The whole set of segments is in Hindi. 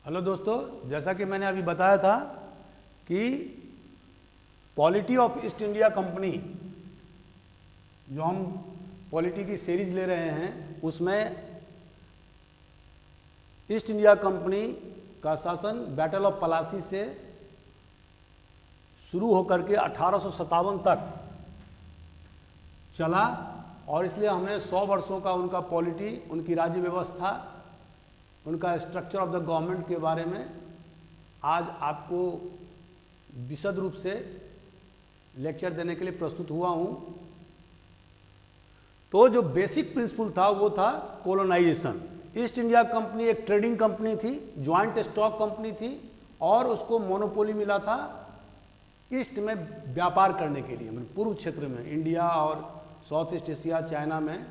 हेलो दोस्तों, जैसा कि मैंने अभी बताया था कि polity of east India company, जो हम पॉलिटी की सीरीज ले रहे हैं, उसमें ईस्ट इंडिया कंपनी का शासन बैटल ऑफ पलासी से शुरू होकर के 1857 तक चला और इसलिए हमने 100 वर्षों का उनका पॉलिटी, उनकी राज्य व्यवस्था, उनका स्ट्रक्चर ऑफ द गवर्नमेंट के बारे में आज आपको विशद रूप से लेक्चर देने के लिए प्रस्तुत हुआ हूँ। तो जो बेसिक प्रिंसिपल था वो था कॉलोनाइजेशन। ईस्ट इंडिया कंपनी एक ट्रेडिंग कंपनी थी, ज्वाइंट स्टॉक कंपनी थी और उसको मोनोपोली मिला था ईस्ट में व्यापार करने के लिए, मतलब पूर्व क्षेत्र में, इंडिया और साउथ ईस्ट एशिया, चाइना में।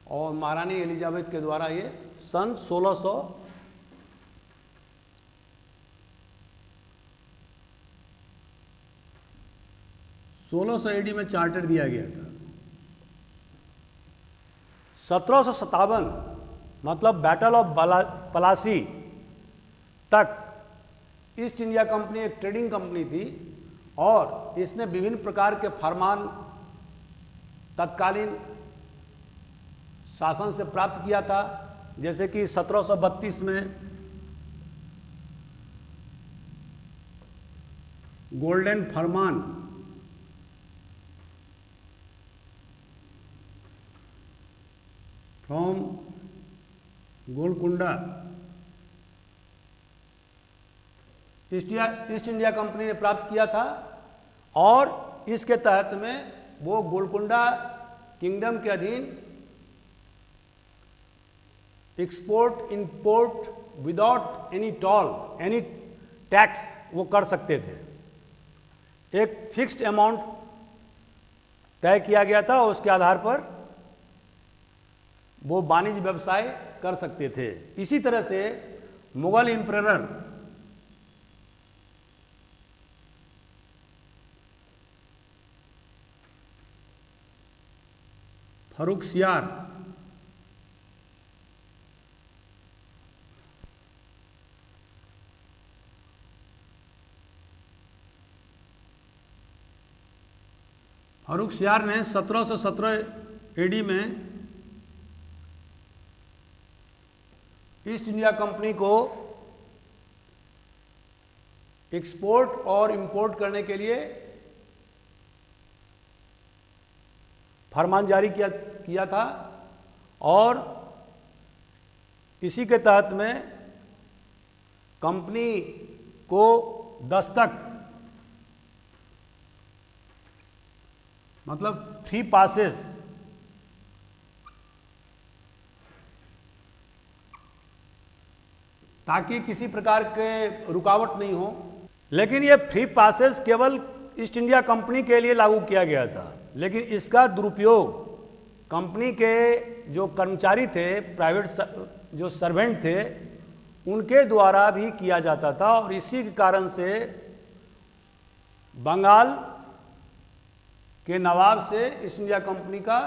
और महारानी एलिजाबेथ के द्वारा ये सन 1600 एडी में चार्टर दिया गया था। 1757 मतलब बैटल ऑफ पलासी तक ईस्ट इंडिया कंपनी एक ट्रेडिंग कंपनी थी और इसने विभिन्न प्रकार के फरमान तत्कालीन शासन से प्राप्त किया था। जैसे कि 1732 में golden Farman, from Golconda, east India company ने प्राप्त किया था और इसके तहत में वो गोलकुंडा किंगडम के अधीन export import without any toll, any tax वो कर सकते थे। एक फिक्स्ड अमाउंट तय किया गया था और उसके आधार पर वो वाणिज्य व्यवसाय कर सकते थे। इसी तरह से मुगल एम्परर फर्रुखसियार ने 1717 एडी में ईस्ट इंडिया कंपनी को एक्सपोर्ट और इंपोर्ट करने के लिए फरमान जारी किया था और इसी के तहत में कंपनी को दस्तक, मतलब फ्री पासेस, ताकि किसी प्रकार के रुकावट नहीं हो। लेकिन ये फ्री पासेस केवल ईस्ट इंडिया कंपनी के लिए लागू किया गया था, लेकिन इसका दुरुपयोग कंपनी के जो कर्मचारी थे, प्राइवेट जो सर्वेंट थे, उनके द्वारा भी किया जाता था और इसी के कारण से बंगाल के नवाब से ईस्ट इंडिया कंपनी का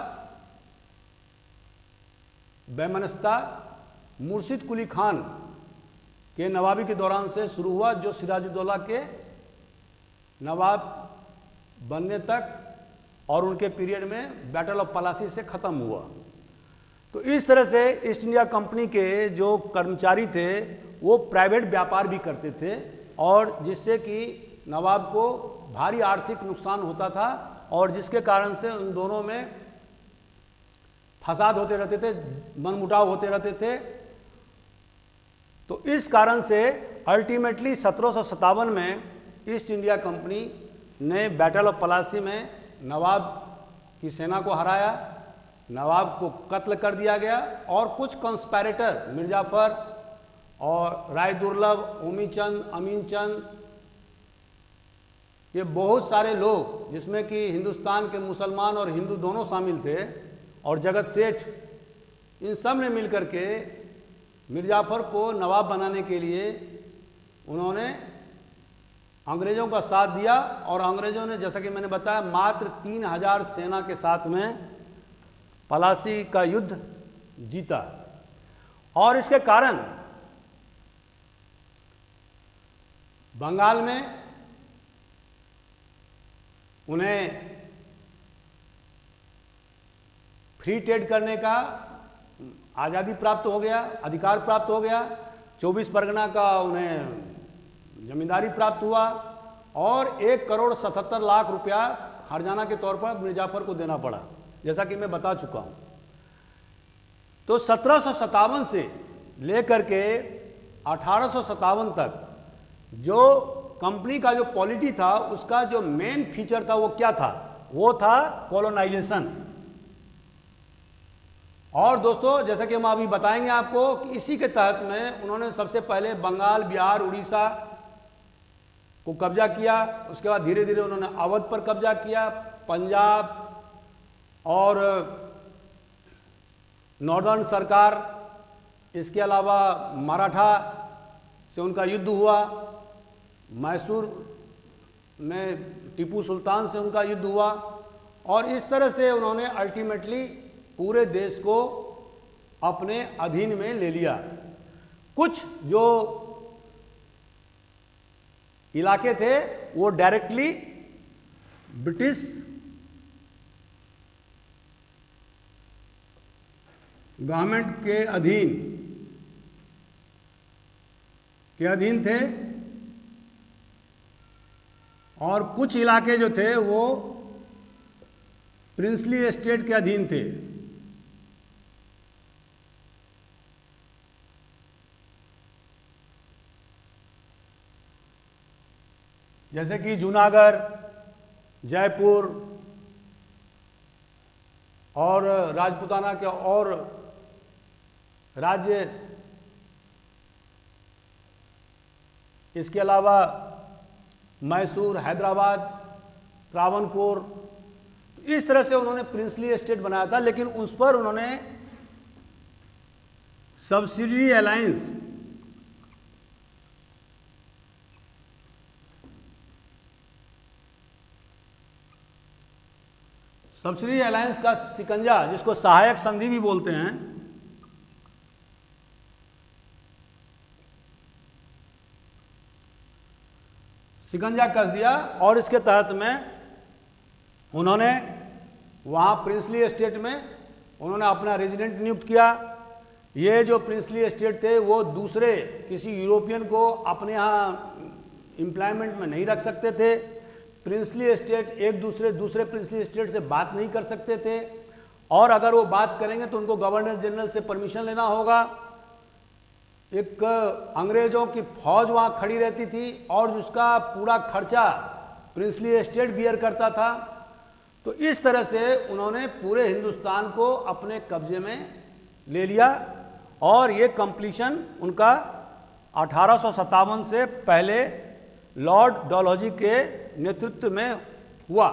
वैमनस्यता मुर्शिद कुली खान के नवाबी के दौरान से शुरू हुआ, जो सिराजुद्दौला के नवाब बनने तक और उनके पीरियड में बैटल ऑफ पलासी से ख़त्म हुआ। तो इस तरह से ईस्ट इंडिया कंपनी के जो कर्मचारी थे वो प्राइवेट व्यापार भी करते थे और जिससे कि नवाब को भारी आर्थिक नुकसान होता था और जिसके कारण से उन दोनों में फसाद होते रहते थे, मनमुटाव होते रहते थे। तो इस कारण से अल्टीमेटली 1757 में ईस्ट इंडिया कंपनी ने बैटल ऑफ पलासी में नवाब की सेना को हराया, नवाब को कत्ल कर दिया गया और कुछ कंस्पायरेटर, मिर्जाफर और राय दुर्लभ, ओमीचंद, अमीनचंद, ये बहुत सारे लोग, जिसमें कि हिंदुस्तान के मुसलमान और हिंदू दोनों शामिल थे, और जगत सेठ, इन सब ने मिलकर के मिर्जाफर को नवाब बनाने के लिए उन्होंने अंग्रेज़ों का साथ दिया और अंग्रेज़ों ने, जैसा कि मैंने बताया, मात्र 3000 सेना के साथ में पलासी का युद्ध जीता। और इसके कारण बंगाल में उन्हें फ्री ट्रेड करने का आज़ादी प्राप्त हो गया, अधिकार प्राप्त हो गया। 24 परगना का उन्हें जमींदारी प्राप्त हुआ और 1,77,00,000 रुपया हर्जाना के तौर पर मिर्जाफर को देना पड़ा, जैसा कि मैं बता चुका हूं। तो 1757 से लेकर के 1857 तक जो कंपनी का जो पॉलिटी था, उसका जो मेन फीचर था वो क्या था? वो था कॉलोनाइजेशन। और दोस्तों, जैसा कि हम अभी बताएंगे आपको कि इसी के तहत में उन्होंने सबसे पहले बंगाल, बिहार, उड़ीसा को कब्जा किया। उसके बाद धीरे धीरे उन्होंने अवध पर कब्जा किया, पंजाब और नॉर्दर्न सरकार, इसके अलावा मराठा से उनका युद्ध हुआ, मैसूर में टीपू सुल्तान से उनका युद्ध हुआ और इस तरह से उन्होंने अल्टीमेटली पूरे देश को अपने अधीन में ले लिया। कुछ जो इलाके थे वो डायरेक्टली ब्रिटिश गवर्नमेंट के अधीन थे और कुछ इलाके जो थे वो प्रिंसली एस्टेट के अधीन थे। जैसे कि जूनागढ़, जयपुर और राजपूताना के और राज्य, इसके अलावा मैसूर, हैदराबाद, त्रावणकोर, इस तरह से उन्होंने प्रिंसली एस्टेट बनाया था। लेकिन उस पर उन्होंने सब्सिडी अलायंस का शिकंजा, जिसको सहायक संधि भी बोलते हैं, शिकंजा कस दिया और इसके तहत में उन्होंने वहाँ प्रिंसली एस्टेट में उन्होंने अपना रेजिडेंट नियुक्त किया। ये जो प्रिंसली एस्टेट थे वो दूसरे किसी यूरोपियन को अपने यहाँ एम्प्लॉयमेंट में नहीं रख सकते थे। प्रिंसली एस्टेट एक दूसरे प्रिंसली एस्टेट से बात नहीं कर सकते थे और अगर वो बात करेंगे तो उनको गवर्नर जनरल से परमिशन लेना होगा। एक अंग्रेजों की फौज वहाँ खड़ी रहती थी और जिसका पूरा खर्चा प्रिंसली एस्टेट बियर करता था। तो इस तरह से उन्होंने पूरे हिंदुस्तान को अपने कब्जे में ले लिया और ये कंप्लीशन उनका 1857 से पहले लॉर्ड डलहौजी के नेतृत्व में हुआ।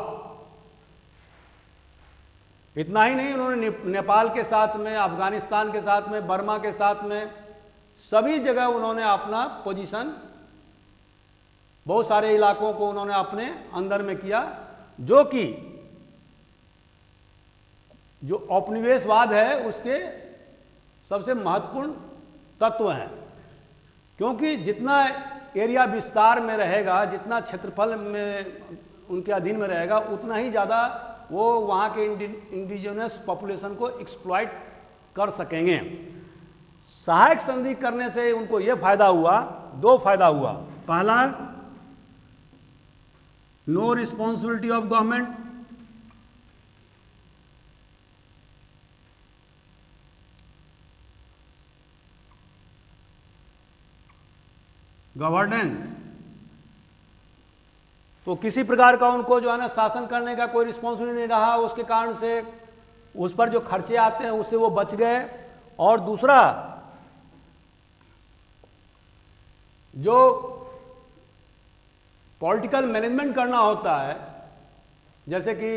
इतना ही नहीं, उन्होंने नेपाल के साथ में, अफगानिस्तान के साथ में, बर्मा के साथ में, सभी जगह उन्होंने अपना पोजीशन, बहुत सारे इलाकों को उन्होंने अपने अंदर में किया, जो कि जो औपनिवेशवाद है उसके सबसे महत्वपूर्ण तत्व हैं। क्योंकि जितना एरिया विस्तार में रहेगा, जितना क्षेत्रफल में उनके अधीन में रहेगा, उतना ही ज़्यादा वो वहाँ के इंडिजिनस पॉपुलेशन को एक्सप्लॉइट कर सकेंगे। सहायक संधि करने से उनको ये फायदा हुआ, दो फायदा हुआ। पहला, no responsibility of government, governance, तो किसी प्रकार का उनको जो है ना शासन करने का कोई रिस्पॉन्सिबिलिटी नहीं रहा। उसके कारण से उस पर जो खर्चे आते हैं उससे वो बच गए। और दूसरा, जो पॉलिटिकल मैनेजमेंट करना होता है, जैसे कि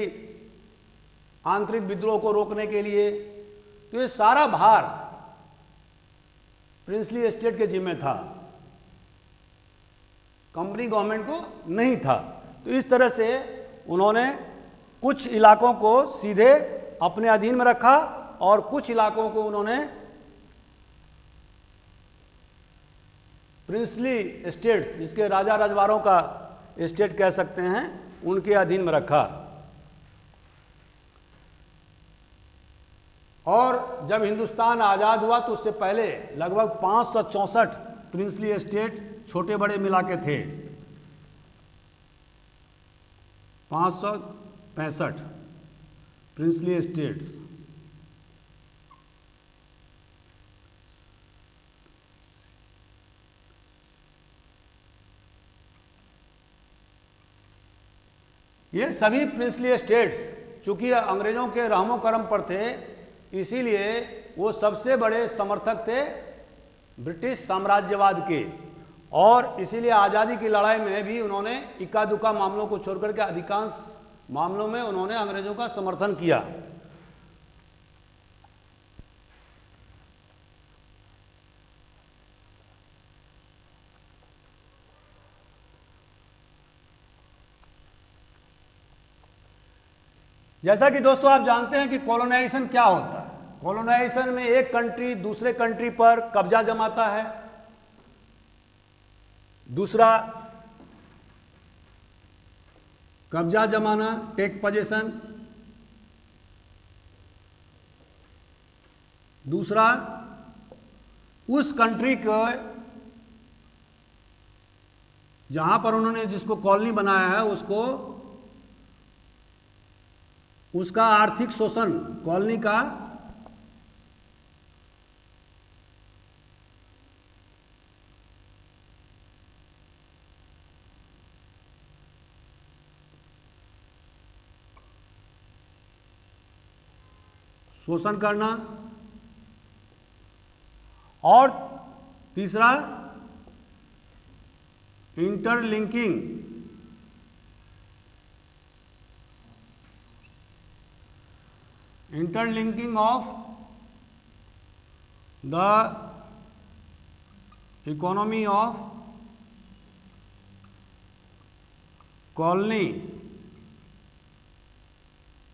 आंतरिक विद्रोह को रोकने के लिए, तो ये सारा भार प्रिंसली एस्टेट के जिम्मे था, कंपनी गवर्नमेंट को नहीं था। तो इस तरह से उन्होंने कुछ इलाकों को सीधे अपने अधीन में रखा और कुछ इलाकों को उन्होंने प्रिंसली स्टेट्स, जिसके राजा रजवाड़ों का स्टेट कह सकते हैं, उनके अधीन में रखा। और जब हिंदुस्तान आज़ाद हुआ तो उससे पहले लगभग 564 प्रिंसली स्टेट छोटे बड़े मिला के थे। 565 प्रिंसली स्टेट्स। ये सभी प्रिंसली स्टेट्स चूंकि अंग्रेजों के रहमो करम पर थे, इसीलिए वो सबसे बड़े समर्थक थे ब्रिटिश साम्राज्यवाद के, और इसीलिए आज़ादी की लड़ाई में भी उन्होंने इक्का दुक्का मामलों को छोड़कर के अधिकांश मामलों में उन्होंने अंग्रेजों का समर्थन किया। जैसा कि दोस्तों आप जानते हैं कि कॉलोनाइजेशन क्या होता है। कॉलोनाइजेशन में एक कंट्री दूसरे कंट्री पर कब्जा जमाता है, दूसरा कब्जा जमाना, टेक पोजीशन, दूसरा उस कंट्री को जहां पर उन्होंने जिसको कॉलोनी बनाया है उसको उसका आर्थिक शोषण, कॉलोनी का शोषण करना, और तीसरा interlinking, interlinking of the economy of colony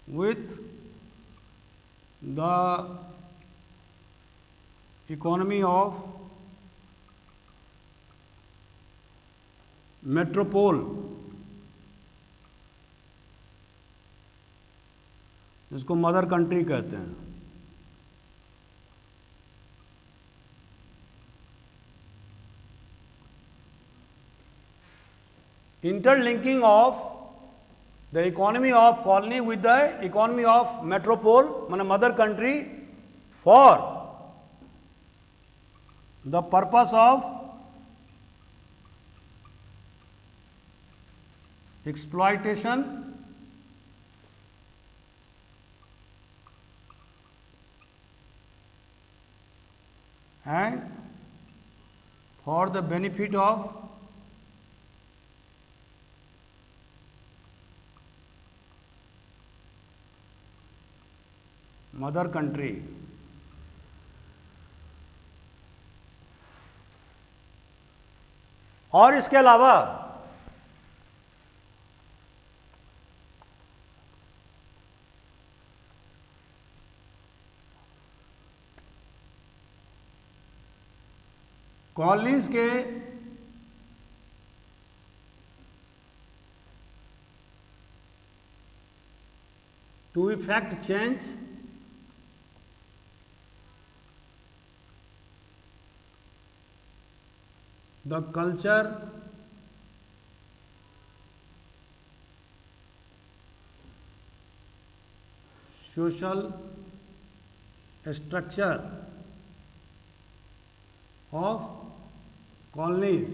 with the economy of metropole, जिसको मदर कंट्री कहते हैं। Interlinking of the economy of colony with the economy of metropole माने mother country for the purpose of exploitation and for the benefit of mother country। और इसके अलावा कॉलोनीज के to effect change the culture social structure of colonies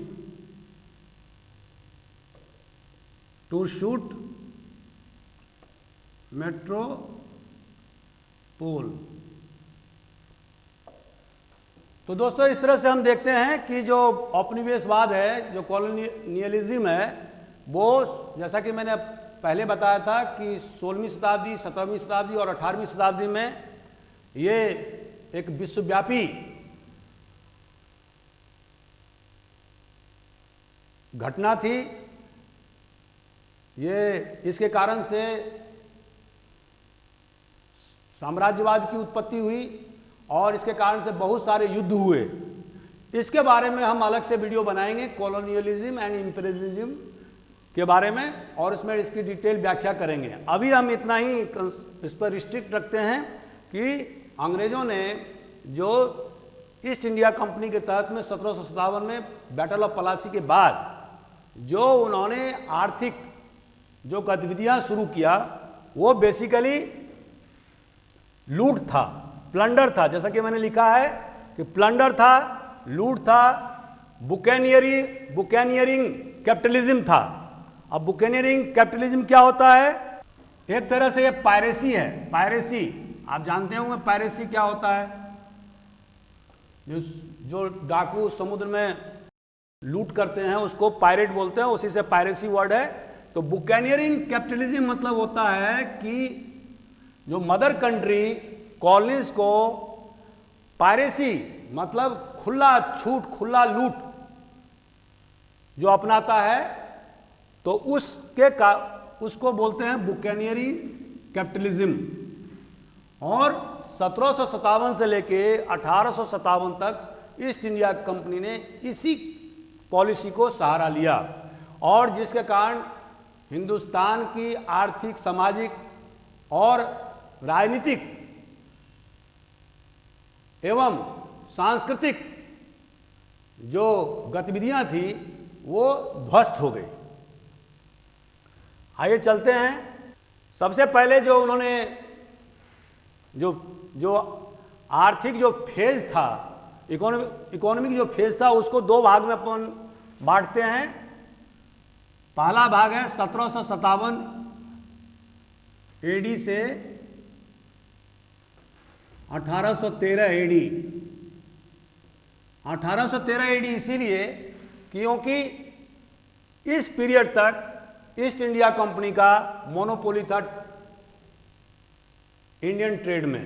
to suit metropole। तो दोस्तों इस तरह से हम देखते हैं कि जो औपनिवेशवाद है, जो कॉलोनियलिज्म है, वो जैसा कि मैंने पहले बताया था कि 16वीं शताब्दी, 17वीं शताब्दी और 18वीं शताब्दी में ये एक विश्वव्यापी घटना थी। ये इसके कारण से साम्राज्यवाद की उत्पत्ति हुई और इसके कारण से बहुत सारे युद्ध हुए। इसके बारे में हम अलग से वीडियो बनाएंगे, कॉलोनियलिज्म एंड इंपीरियलिज्म के बारे में, और इसमें इसकी डिटेल व्याख्या करेंगे। अभी हम इतना ही इस पर रिस्ट्रिक्ट रखते हैं कि अंग्रेज़ों ने जो ईस्ट इंडिया कंपनी के तहत में 1757 में बैटल ऑफ पलासी के बाद जो उन्होंने आर्थिक जो गतिविधियां शुरू किया वो बेसिकली लूट था, प्लंडर था। जैसा कि मैंने लिखा है कि प्लंडर था, लूट था, बुकैनियरिंग कैपिटलिज्म था। अब बुकैनियरिंग कैपिटलिज्म क्या होता है? एक तरह से ये पायरेसी है। पायरेसी आप जानते होंगे, पायरेसी क्या होता है? जो डाकू समुद्र में लूट करते हैं उसको पायरेट बोलते हैं, उसी से पायरेसी वर्ड है। तो बुकैनियरिंग कैपिटलिज्म मतलब होता है कि जो मदर कंट्री कॉलोनीज को पायरेसी मतलब खुला छूट, खुला लूट जो अपनाता है, तो उसको बोलते हैं बुकैनियरिंग कैपिटलिज्म। और 1757 से लेके 1857 तक ईस्ट इंडिया कंपनी ने इसी पॉलिसी को सहारा लिया, और जिसके कारण हिंदुस्तान की आर्थिक, सामाजिक और राजनीतिक एवं सांस्कृतिक जो गतिविधियां थी वो ध्वस्त हो गई। आइए चलते हैं। सबसे पहले जो उन्होंने जो आर्थिक जो फेज था, इकोनॉमिक जो फेज था, उसको दो भाग में अपन बांटते हैं। पहला भाग है 1757 एडी से 1813 एडी। 1813 एडी इसीलिए क्योंकि इस पीरियड तक ईस्ट इंडिया कंपनी का मोनोपोली था इंडियन ट्रेड में।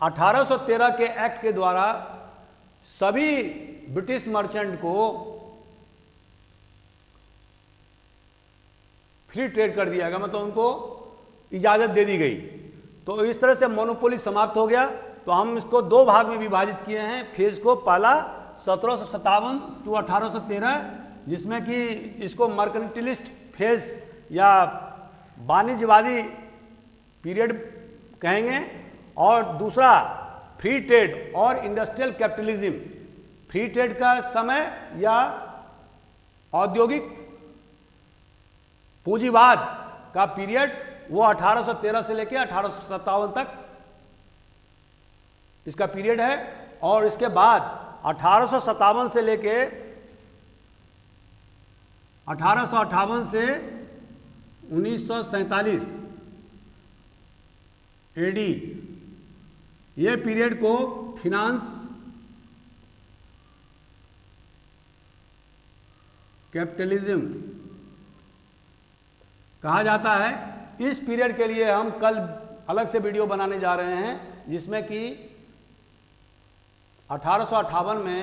1813 के एक्ट के द्वारा सभी ब्रिटिश मर्चेंट को फ्री ट्रेड कर दिया गया, मतलब उनको इजाज़त दे दी गई। तो इस तरह से मोनोपोली समाप्त हो गया। तो हम इसको दो भाग में विभाजित किए हैं फेज को। पहला 1757 टू 1813, जिसमें कि इसको मर्केंटिलिस्ट फेज या वाणिज्यवादी पीरियड कहेंगे, और दूसरा फ्री ट्रेड और इंडस्ट्रियल कैपिटलिज्म। फ्री ट्रेड का समय या औद्योगिक पूंजीवाद का पीरियड वो 1813 से लेकर 1857 तक इसका पीरियड है। और इसके बाद 1857 से लेके 1858 से 1947 एडी, ये पीरियड को फिनांस कैपिटलिज्म कहा जाता है। इस पीरियड के लिए हम कल अलग से वीडियो बनाने जा रहे हैं, जिसमें कि 1858 में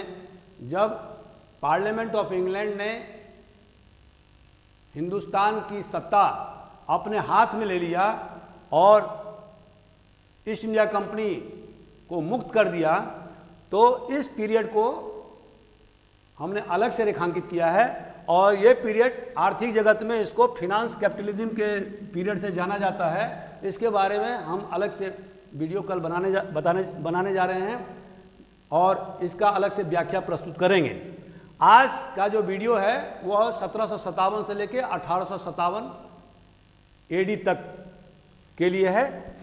जब पार्लियामेंट ऑफ इंग्लैंड ने हिंदुस्तान की सत्ता अपने हाथ में ले लिया और ईस्ट इंडिया कंपनी को मुक्त कर दिया, तो इस पीरियड को हमने अलग से रेखांकित किया है। और ये पीरियड आर्थिक जगत में इसको फिनांस कैपिटलिज्म के पीरियड से जाना जाता है। इसके बारे में हम अलग से वीडियो कल बनाने जा रहे हैं और इसका अलग से व्याख्या प्रस्तुत करेंगे। आज का जो वीडियो है वह 1757 से लेकर 1857 एडी तक के लिए है,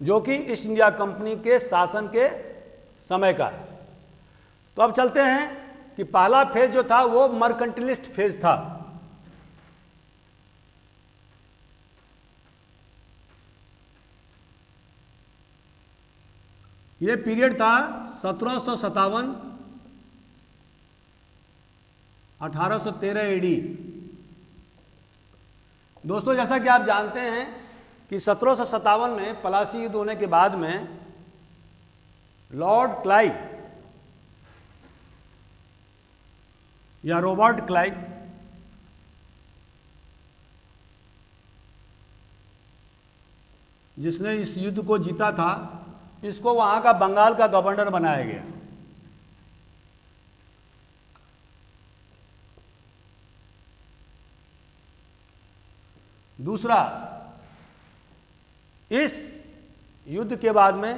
जो कि ईस्ट इंडिया कंपनी के शासन के समय का है। तो अब चलते हैं कि पहला फेज जो था वो मर्केंटिलिस्ट फेज था। ये पीरियड था 1757 1813 एडी। दोस्तों, जैसा कि आप जानते हैं कि 1757 में पलासी युद्ध होने के बाद में लॉर्ड क्लाइव या रॉबर्ट क्लाइव जिसने इस युद्ध को जीता था, इसको वहां का बंगाल का गवर्नर बनाया गया। दूसरा, इस युद्ध के बाद में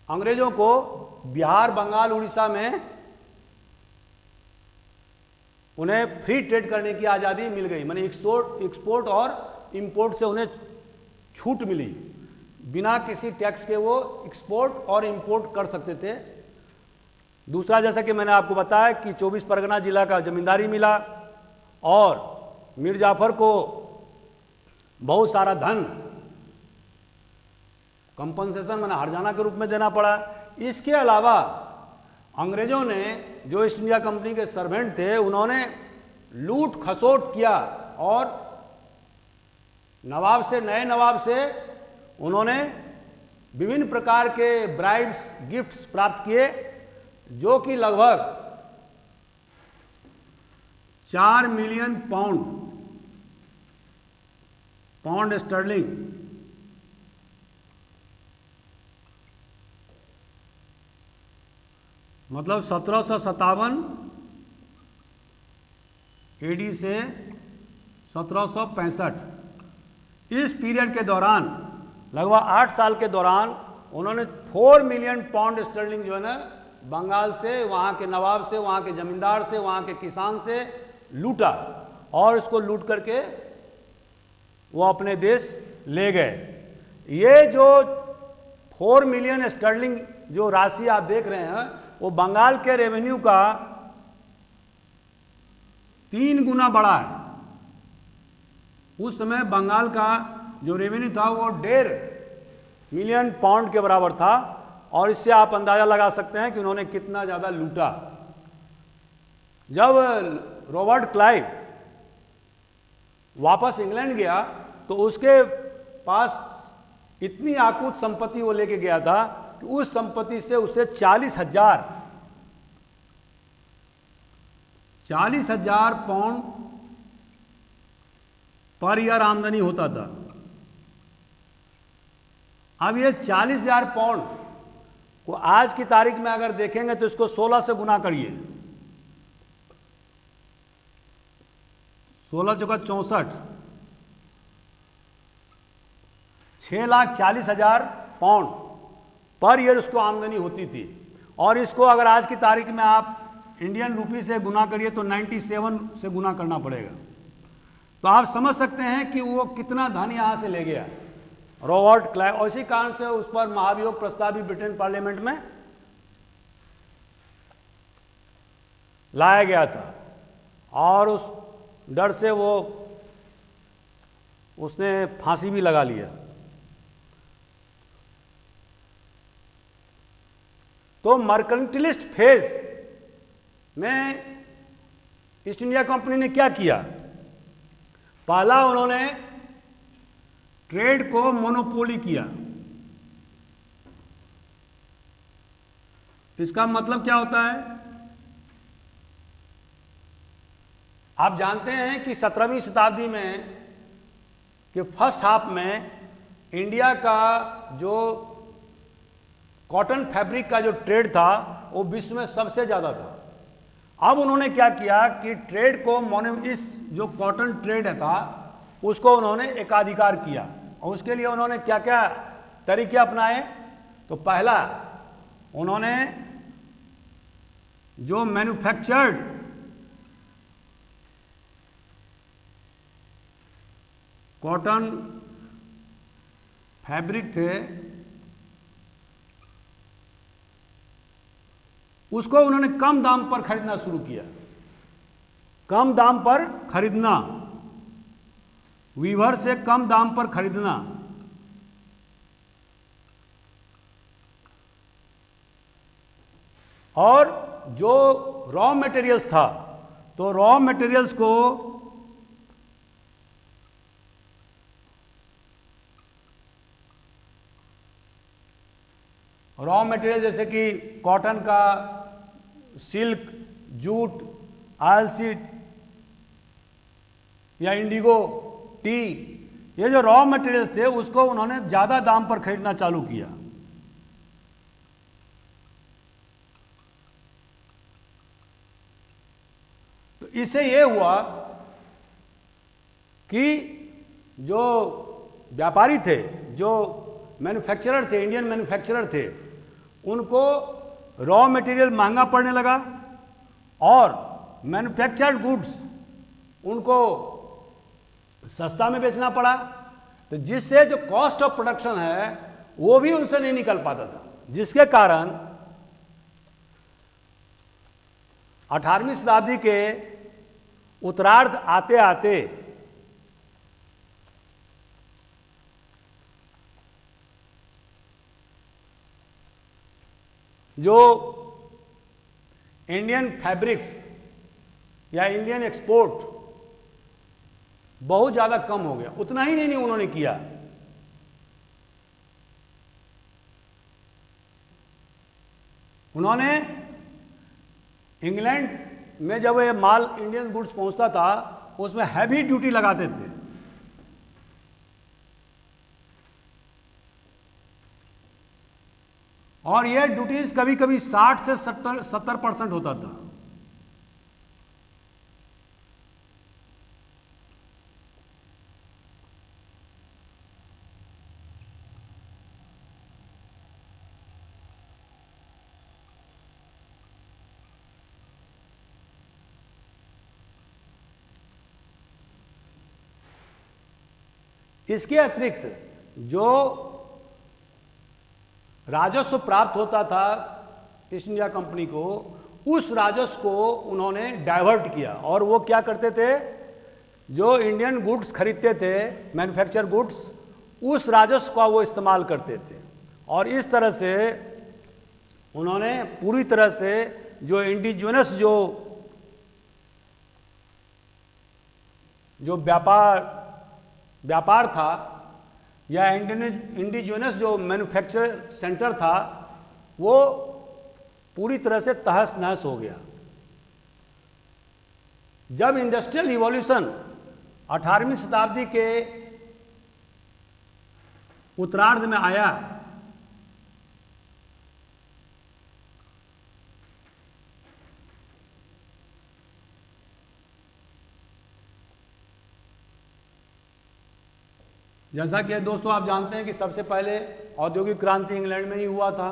अंग्रेजों को बिहार, बंगाल, उड़ीसा में उन्हें फ्री ट्रेड करने की आज़ादी मिल गई, माने एक्सपोर्ट और इंपोर्ट से उन्हें छूट मिली। बिना किसी टैक्स के वो एक्सपोर्ट और इंपोर्ट कर सकते थे। दूसरा, जैसा कि मैंने आपको बताया कि 24 परगना जिला का जमींदारी मिला और मीर जाफर को बहुत सारा धन कंपनसेशन माना हर्जाना के रूप में देना पड़ा। इसके अलावा अंग्रेजों ने, जो ईस्ट इंडिया कंपनी के सर्वेंट थे, उन्होंने लूट खसोट किया और नए नवाब से उन्होंने विभिन्न प्रकार के ब्राइब्स, गिफ्ट्स प्राप्त किए, जो कि लगभग 4 मिलियन पाउंड स्टर्लिंग, मतलब 1757 एडी से 1765, इस पीरियड के दौरान, लगभग 8 साल के दौरान, उन्होंने 4 मिलियन पाउंड स्टर्लिंग जो है ना बंगाल से, वहाँ के नवाब से, वहाँ के जमींदार से, वहाँ के किसान से लूटा और इसको लूट करके वो अपने देश ले गए। ये जो 4 मिलियन स्टर्लिंग जो राशि आप देख रहे हैं, वो बंगाल के रेवेन्यू का 3 गुना बड़ा है। उस समय बंगाल का जो रेवेन्यू था वो 1.5 मिलियन पाउंड के बराबर था और इससे आप अंदाजा लगा सकते हैं कि उन्होंने कितना ज़्यादा लूटा। जब रॉबर्ट क्लाइव वापस इंग्लैंड गया तो उसके पास इतनी आकूत संपत्ति वो लेके गया था कि उस संपत्ति से उसे 40,000 पाउंड पर ईयर आमदनी होता था। अब ये 40,000 पाउंड को आज की तारीख में अगर देखेंगे तो इसको 16 से गुना करिए, 16 चौका 64, 6,40,000 पाउंड पर ईयर उसको आमदनी होती थी। और इसको अगर आज की तारीख में आप इंडियन रूपी से गुना करिए तो 97 से गुना करना पड़ेगा। तो आप समझ सकते हैं कि वो कितना धन यहाँ से ले गया रॉबर्ट क्लाइव। और इसी कारण से उस पर महाभियोग प्रस्ताव भी ब्रिटेन पार्लियामेंट में लाया गया था और उस डर से उसने फांसी भी लगा लिया। तो मर्केंटिलिस्ट फेज में ईस्ट इंडिया कंपनी ने क्या किया? पहला, उन्होंने ट्रेड को मोनोपोली किया। इसका मतलब क्या होता है? आप जानते हैं कि 17वीं शताब्दी में के फर्स्ट हाफ में इंडिया का जो कॉटन फैब्रिक का जो ट्रेड था वो विश्व में सबसे ज़्यादा था। अब उन्होंने क्या किया कि ट्रेड को इस जो कॉटन ट्रेड था उसको उन्होंने एकाधिकार किया। और उसके लिए उन्होंने क्या क्या तरीके अपनाए? तो पहला, उन्होंने जो मैन्युफैक्चर्ड कॉटन फैब्रिक थे उसको उन्होंने कम दाम पर खरीदना शुरू किया। कम दाम पर खरीदना, वीवर से कम दाम पर खरीदना। और जो रॉ मटेरियल्स था, तो रॉ मटेरियल्स को रॉ मटेरियल जैसे कि कॉटन का, सिल्क, जूट, ऑयल सीड या इंडिगो, टी, ये जो रॉ मटेरियल्स थे उसको उन्होंने ज़्यादा दाम पर खरीदना चालू किया। तो इससे ये हुआ कि जो व्यापारी थे, जो मैन्युफैक्चरर थे, इंडियन मैन्युफैक्चरर थे, उनको रॉ मटेरियल महंगा पड़ने लगा और मैन्युफैक्चर्ड गुड्स उनको सस्ता में बेचना पड़ा। तो जिससे जो कॉस्ट ऑफ प्रोडक्शन है वो भी उनसे नहीं निकल पाता था, जिसके कारण 18वीं शताब्दी के उत्तरार्ध आते आते जो इंडियन फैब्रिक्स या इंडियन एक्सपोर्ट बहुत ज़्यादा कम हो गया। उतना ही नहीं उन्होंने किया, उन्होंने इंग्लैंड में जब ये माल इंडियन गुड्स पहुंचता था उसमें हैवी ड्यूटी लगाते थे। और ये ड्यूटीज कभी कभी 60 से 70% होता था। इसके अतिरिक्त जो राजस्व प्राप्त होता था ईस्ट इंडिया कंपनी को, उस राजस्व को उन्होंने डाइवर्ट किया और वो क्या करते थे, जो इंडियन गुड्स खरीदते थे, मैन्युफैक्चर गुड्स, उस राजस्व का वो इस्तेमाल करते थे। और इस तरह से उन्होंने पूरी तरह से जो इंडिजिनस जो व्यापार था या इंडिजिनस जो मैन्युफैक्चर सेंटर था वो पूरी तरह से तहस नहस हो गया। जब इंडस्ट्रियल रिवॉल्यूशन 18वीं शताब्दी के उत्तरार्ध में आया जैसा कि दोस्तों आप जानते हैं कि सबसे पहले औद्योगिक क्रांति इंग्लैंड में ही हुआ था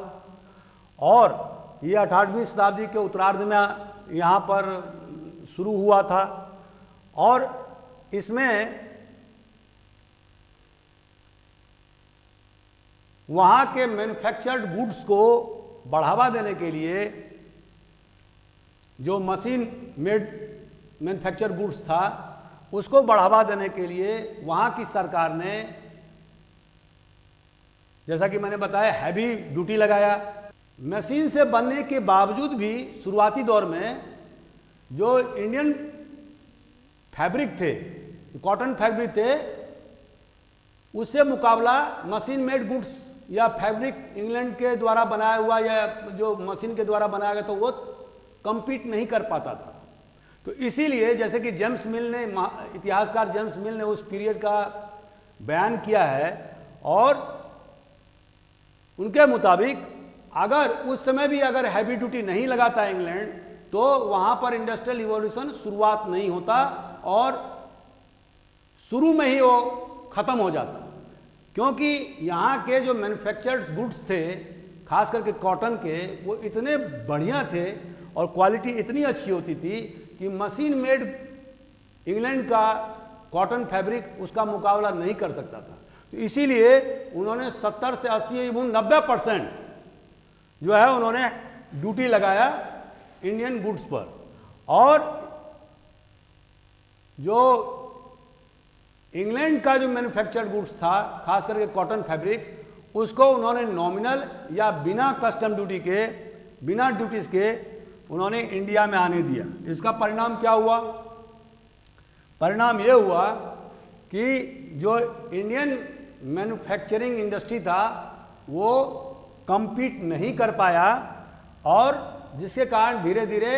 और ये 18वीं शताब्दी के उत्तरार्ध में यहाँ पर शुरू हुआ था। और इसमें वहाँ के मैन्युफैक्चर्ड गुड्स को बढ़ावा देने के लिए जो मशीन मेड मैन्युफैक्चर गुड्स था उसको बढ़ावा देने के लिए वहाँ की सरकार ने, जैसा कि मैंने बताया, हैवी ड्यूटी लगाया। मशीन से बनने के बावजूद भी शुरुआती दौर में जो इंडियन फैब्रिक थे, कॉटन फैब्रिक थे, उससे मुकाबला मशीन मेड गुड्स या फैब्रिक इंग्लैंड के द्वारा बनाया हुआ या जो मशीन के द्वारा बनाया गया तो वो कम्पीट नहीं कर पाता था। तो इसीलिए जैसे कि जेम्स मिल ने, इतिहासकार जेम्स मिल ने उस पीरियड का बयान किया है और उनके मुताबिक अगर उस समय भी अगर हैवी ड्यूटी नहीं लगाता इंग्लैंड तो वहाँ पर इंडस्ट्रियल रिवॉल्यूशन शुरुआत नहीं होता और शुरू में ही वो ख़त्म हो जाता, क्योंकि यहाँ के जो मैन्युफैक्चर्ड गुड्स थे खास करके कॉटन के, वो इतने बढ़िया थे और क्वालिटी इतनी अच्छी होती थी कि मशीन मेड इंग्लैंड का कॉटन फैब्रिक उसका मुकाबला नहीं कर सकता था। तो इसीलिए उन्होंने 70 से 80 इवन 90% जो है उन्होंने ड्यूटी लगाया इंडियन गुड्स पर। और जो इंग्लैंड का जो मैन्युफैक्चर्ड गुड्स था खास करके कॉटन फैब्रिक, उसको उन्होंने नॉमिनल या बिना कस्टम ड्यूटी के, बिना ड्यूटीज के उन्होंने इंडिया में आने दिया। इसका परिणाम क्या हुआ? परिणाम ये हुआ कि जो इंडियन मैन्युफैक्चरिंग इंडस्ट्री था वो कम्पीट नहीं कर पाया और जिसके कारण धीरे धीरे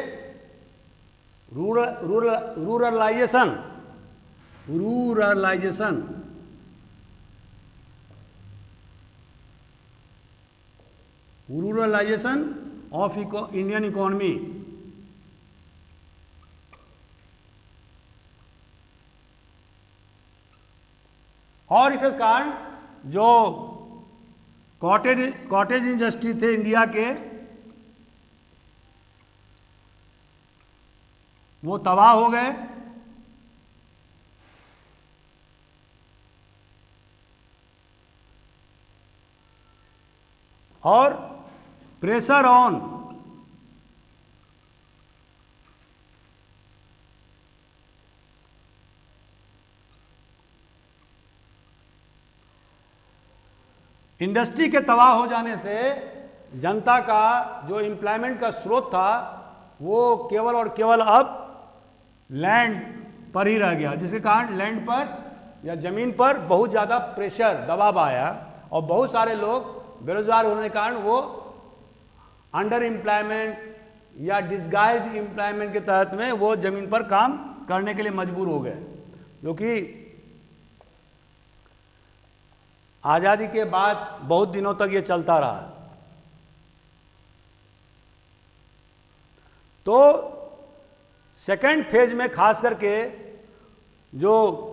रूरलाइजेशन ऑफ इंडियन इकोनॉमी और इस कारण जो कॉटेज इंडस्ट्री थे इंडिया के, वो तबाह हो गए। और प्रेशर ऑन इंडस्ट्री के तबाह हो जाने से जनता का जो एम्प्लॉयमेंट का स्रोत था वो केवल और केवल अब लैंड पर ही रह गया, जिसके कारण लैंड पर या ज़मीन पर बहुत ज़्यादा प्रेशर, दबाव आया और बहुत सारे लोग बेरोजगार होने के कारण वो अंडर एम्प्लॉयमेंट या डिस्गाइज एम्प्लॉयमेंट के तहत में वो ज़मीन पर काम करने के लिए मजबूर हो गए, जो कि आज़ादी के बाद बहुत दिनों तक ये चलता रहा। तो सेकेंड फेज में खास करके जो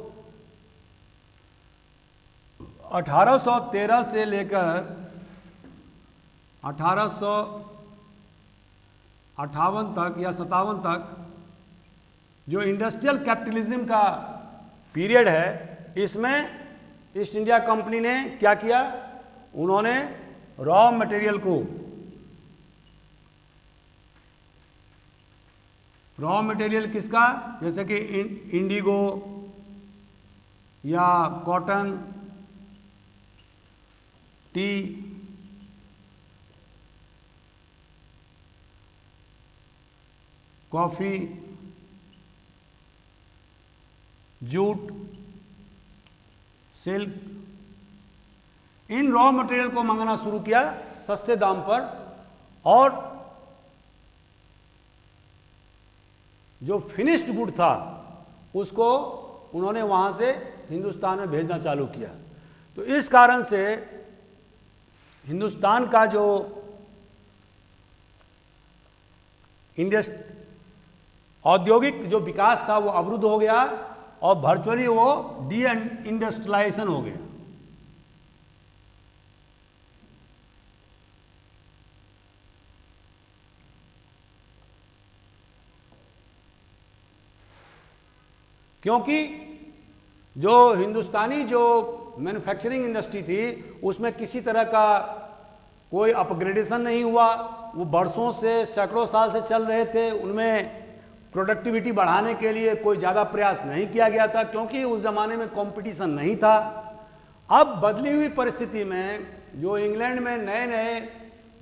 1813 से लेकर 1858 तक या 57 तक जो इंडस्ट्रियल कैपिटलिज्म का पीरियड है, इसमें ईस्ट इंडिया कंपनी ने क्या किया, उन्होंने रॉ मटेरियल को, रॉ मटेरियल किसका, जैसे कि इंडिगो या cotton, tea, coffee, jute, silk, इन रॉ मटेरियल को मंगाना शुरू किया सस्ते दाम पर, और जो फिनिश्ड गुड था उसको उन्होंने वहां से हिंदुस्तान में भेजना चालू किया। तो इस कारण से हिंदुस्तान का जो औद्योगिक जो विकास था वो अवरुद्ध हो गया और वर्चुअली वो डी इंडस्ट्रियलाइजेशन हो गया। क्योंकि जो हिंदुस्तानी जो मैन्युफैक्चरिंग इंडस्ट्री थी उसमें किसी तरह का कोई अपग्रेडेशन नहीं हुआ, वो बरसों से, सैकड़ों साल से चल रहे थे, उनमें प्रोडक्टिविटी बढ़ाने के लिए कोई ज़्यादा प्रयास नहीं किया गया था, क्योंकि उस ज़माने में कंपटीशन नहीं था। अब बदली हुई परिस्थिति में जो इंग्लैंड में नए नए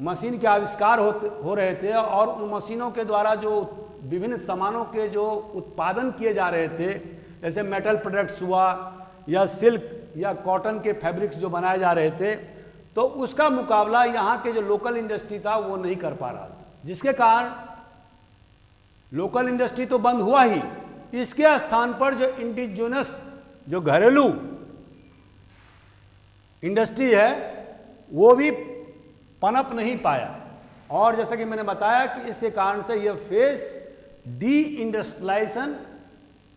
मशीन के आविष्कार हो रहे थे और उन मशीनों के द्वारा जो विभिन्न सामानों के जो उत्पादन किए जा रहे थे, जैसे मेटल प्रोडक्ट्स हुआ या सिल्क या कॉटन के फैब्रिक्स जो बनाए जा रहे थे, तो उसका मुकाबला यहाँ के जो लोकल इंडस्ट्री था वो नहीं कर पा रहा था, जिसके कारण लोकल इंडस्ट्री तो बंद हुआ ही, इसके स्थान पर जो इंडिजिनस जो घरेलू इंडस्ट्री है वो भी पनप नहीं पाया। और जैसा कि मैंने बताया कि इसके कारण से यह phase deindustrialisation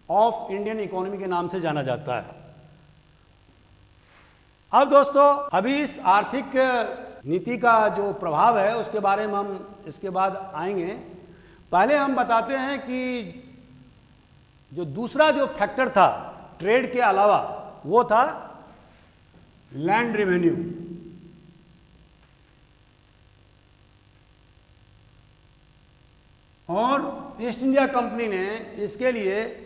of Indian economy के नाम से जाना जाता है। अब दोस्तों, अभी इस आर्थिक नीति का जो प्रभाव है उसके बारे में हम इसके बाद आएंगे। पहले हम बताते हैं कि जो दूसरा जो फैक्टर था ट्रेड के अलावा, वो था लैंड रेवेन्यू। और ईस्ट इंडिया कंपनी ने इसके लिए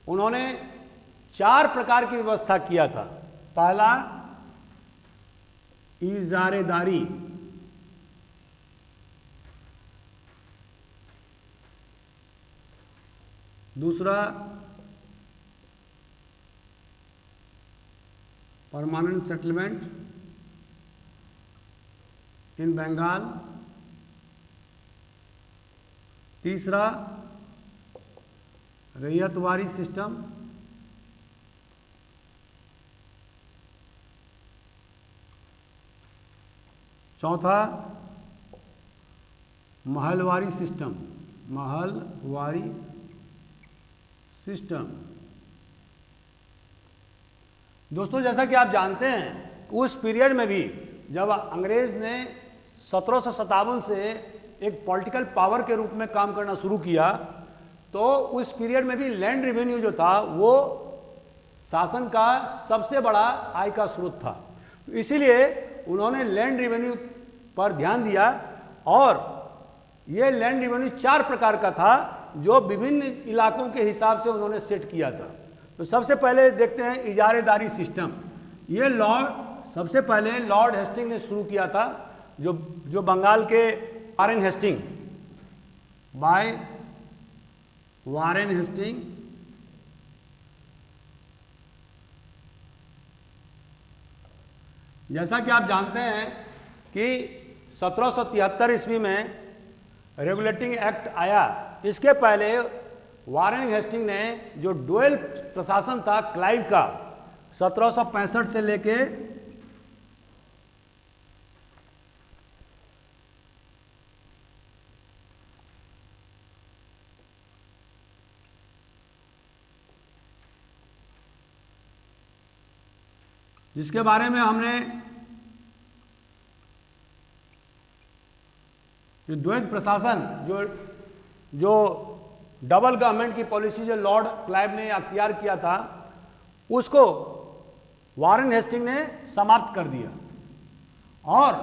उन्होंने 4 प्रकार की व्यवस्था किया था। पहला, इजारेदारी, दूसरा परमानेंट सेटलमेंट इन बंगाल, तीसरा रैयतवारी सिस्टम, चौथा महलवारी सिस्टम, दोस्तों, जैसा कि आप जानते हैं, उस पीरियड में भी जब अंग्रेज ने 1757 से एक पॉलिटिकल पावर के रूप में काम करना शुरू किया, तो उस पीरियड में भी लैंड रेवेन्यू जो था वो शासन का सबसे बड़ा आय का स्रोत था। इसीलिए उन्होंने लैंड रेवेन्यू पर ध्यान दिया और ये लैंड रेवेन्यू 4 प्रकार का था जो विभिन्न इलाकों के हिसाब से उन्होंने सेट किया था। तो सबसे पहले देखते हैं इजारेदारी सिस्टम। ये सबसे पहले लॉर्ड हेस्टिंग ने शुरू किया था, जो बंगाल के Warren Hasting, by Warren Hasting, जैसा कि आप जानते हैं कि 1773 ईस्वी में रेगुलेटिंग एक्ट आया। इसके पहले वारेन हेस्टिंग ने जो डुअल प्रशासन था क्लाइव का 1765 से लेके जिसके बारे में हमने जो द्वैत प्रशासन जो डबल गवर्नमेंट की पॉलिसी जो लॉर्ड क्लाइव ने अख्तियार किया था, उसको वारेन हेस्टिंग ने समाप्त कर दिया और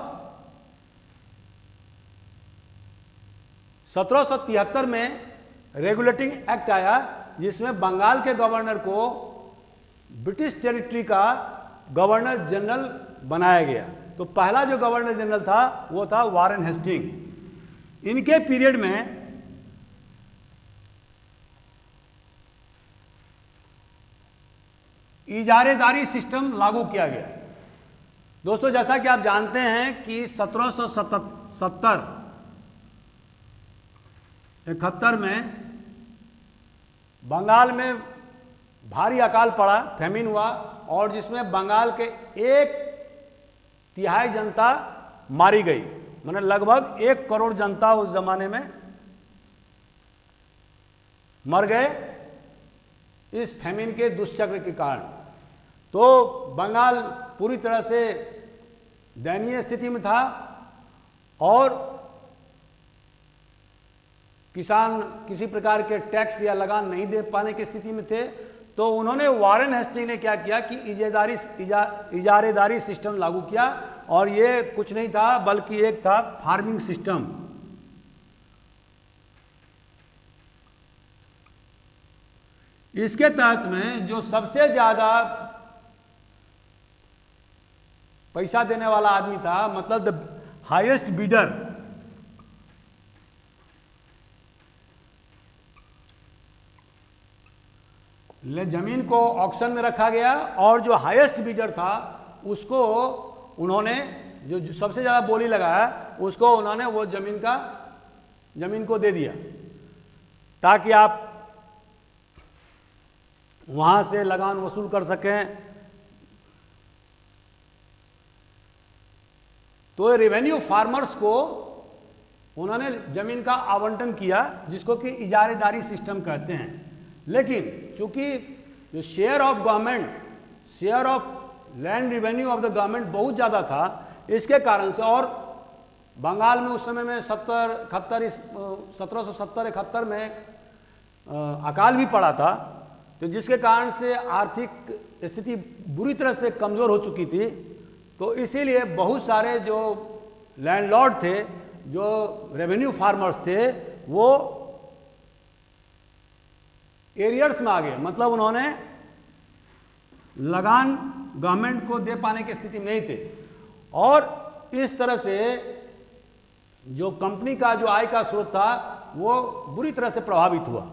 1773 में रेगुलेटिंग एक्ट आया, जिसमें बंगाल के गवर्नर को ब्रिटिश टेरिटरी का गवर्नर जनरल बनाया गया। तो पहला जो गवर्नर जनरल था वो था वारेन हेस्टिंग। इनके पीरियड में इजारेदारी सिस्टम लागू किया गया। दोस्तों, जैसा कि आप जानते हैं कि 1771 में बंगाल में भारी अकाल पड़ा, फेमिन हुआ, और जिसमें बंगाल के 1/3 जनता मारी गई। माने लगभग 1 करोड़ जनता उस जमाने में मर गए इस फेमिन के दुष्चक्र के कारण। तो बंगाल पूरी तरह से दयनीय स्थिति में था और किसान किसी प्रकार के टैक्स या लगान नहीं दे पाने की स्थिति में थे। तो उन्होंने वारेन हेस्टिंग ने क्या किया कि इजारेदारी सिस्टम लागू किया, और ये कुछ नहीं था बल्कि एक था फार्मिंग सिस्टम। इसके तहत में जो सबसे ज्यादा पैसा देने वाला आदमी था, मतलब द हाईएस्ट बीडर, जमीन को ऑक्शन में रखा गया और जो हाईएस्ट बीडर था उसको उन्होंने जो सबसे ज्यादा बोली लगाया उसको उन्होंने वो जमीन को दे दिया, ताकि आप वहां से लगान वसूल कर सकें। तो रेवेन्यू फार्मर्स को उन्होंने जमीन का आवंटन किया, जिसको कि इजारेदारी सिस्टम कहते हैं। लेकिन चूंकि जो share of land revenue of the government बहुत ज़्यादा था, इसके कारण से, और बंगाल में उस समय में 1770-71 में अकाल भी पड़ा था, तो जिसके कारण से आर्थिक स्थिति बुरी तरह से कमज़ोर हो चुकी थी। तो इसीलिए बहुत सारे जो लैंडलॉर्ड थे, जो रेवेन्यू फार्मर्स थे, वो एरियर्स में आ गए, मतलब उन्होंने लगान गवर्नमेंट को दे पाने की स्थिति में नहीं थे, और इस तरह से जो कंपनी का जो आय का स्रोत था वो बुरी तरह से प्रभावित हुआ।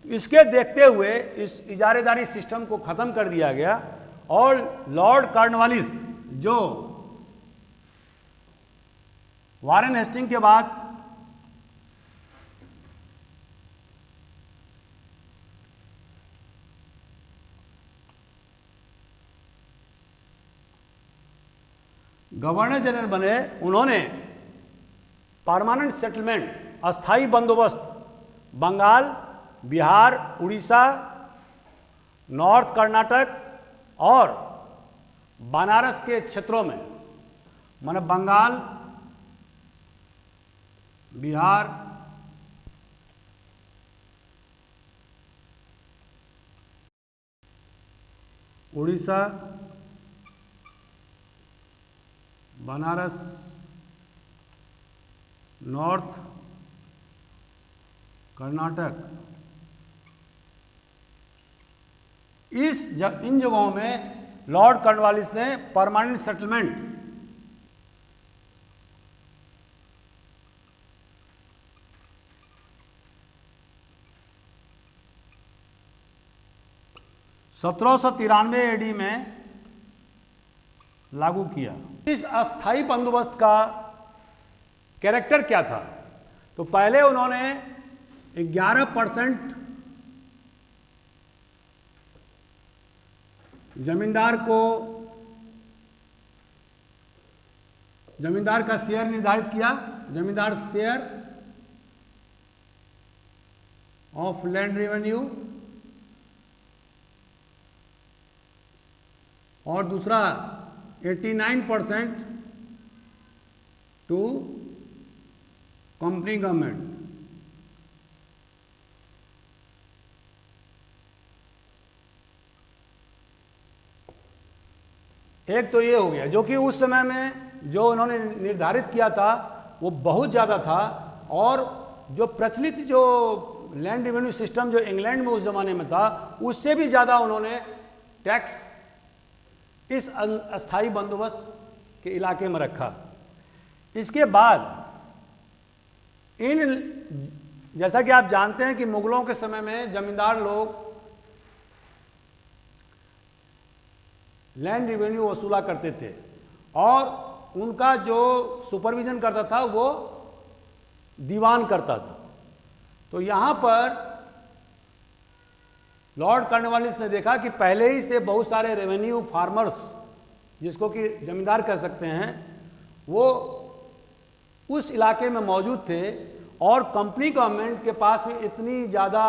इसके देखते हुए इस इजारेदारी सिस्टम को खत्म कर दिया गया और लॉर्ड कॉर्नवालिस, जो वारेन हेस्टिंग के बाद गवर्नर जनरल बने, उन्होंने परमानेंट सेटलमेंट, अस्थाई बंदोबस्त बंगाल, बिहार, उड़ीसा, नॉर्थ कर्नाटक और बनारस के क्षेत्रों में, माने बंगाल, बिहार, उड़ीसा, बनारस, नॉर्थ, कर्नाटक, इन जगहों में लॉर्ड कॉर्नवालिस ने परमानेंट सेटलमेंट (1793 एडी में लागू किया। इस अस्थाई बंदोबस्त का कैरेक्टर क्या था? तो पहले उन्होंने 11% जमींदार का शेयर निर्धारित किया, जमींदार शेयर ऑफ लैंड रेवेन्यू, और दूसरा 89% टू कंपनी गवर्नमेंट। एक तो ये हो गया, जो कि उस समय में जो उन्होंने निर्धारित किया था वो बहुत ज़्यादा था, और जो प्रचलित जो लैंड रेवेन्यू सिस्टम जो इंग्लैंड में उस ज़माने में था उससे भी ज़्यादा उन्होंने टैक्स इस अस्थाई बंदोबस्त के इलाके में रखा। इसके बाद जैसा कि आप जानते हैं कि मुगलों के समय में जमींदार लोग लैंड रेवेन्यू वसूला करते थे, और उनका जो सुपरविजन करता था वो दीवान करता था। तो यहाँ पर लॉर्ड कॉर्नवालिस ने देखा कि पहले ही से बहुत सारे रेवेन्यू फार्मर्स, जिसको कि जमींदार कह सकते हैं, वो उस इलाके में मौजूद थे, और कंपनी गवर्नमेंट के पास में इतनी ज़्यादा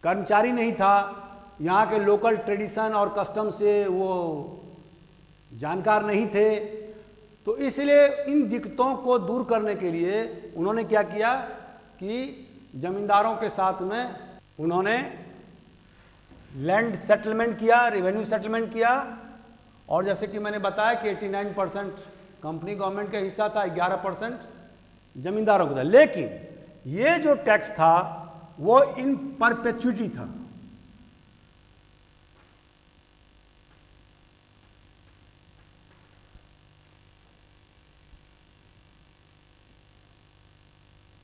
कर्मचारी नहीं था, यहाँ के लोकल ट्रेडिशन और कस्टम से वो जानकार नहीं थे। तो इसलिए इन दिक्कतों को दूर करने के लिए उन्होंने क्या किया कि जमींदारों के साथ में उन्होंने लैंड सेटलमेंट किया, रेवेन्यू सेटलमेंट किया, और जैसे कि मैंने बताया कि 89% कंपनी गवर्नमेंट का हिस्सा था, 11% जमींदारों का था। लेकिन ये जो टैक्स था वो इन परपेचुइटी था।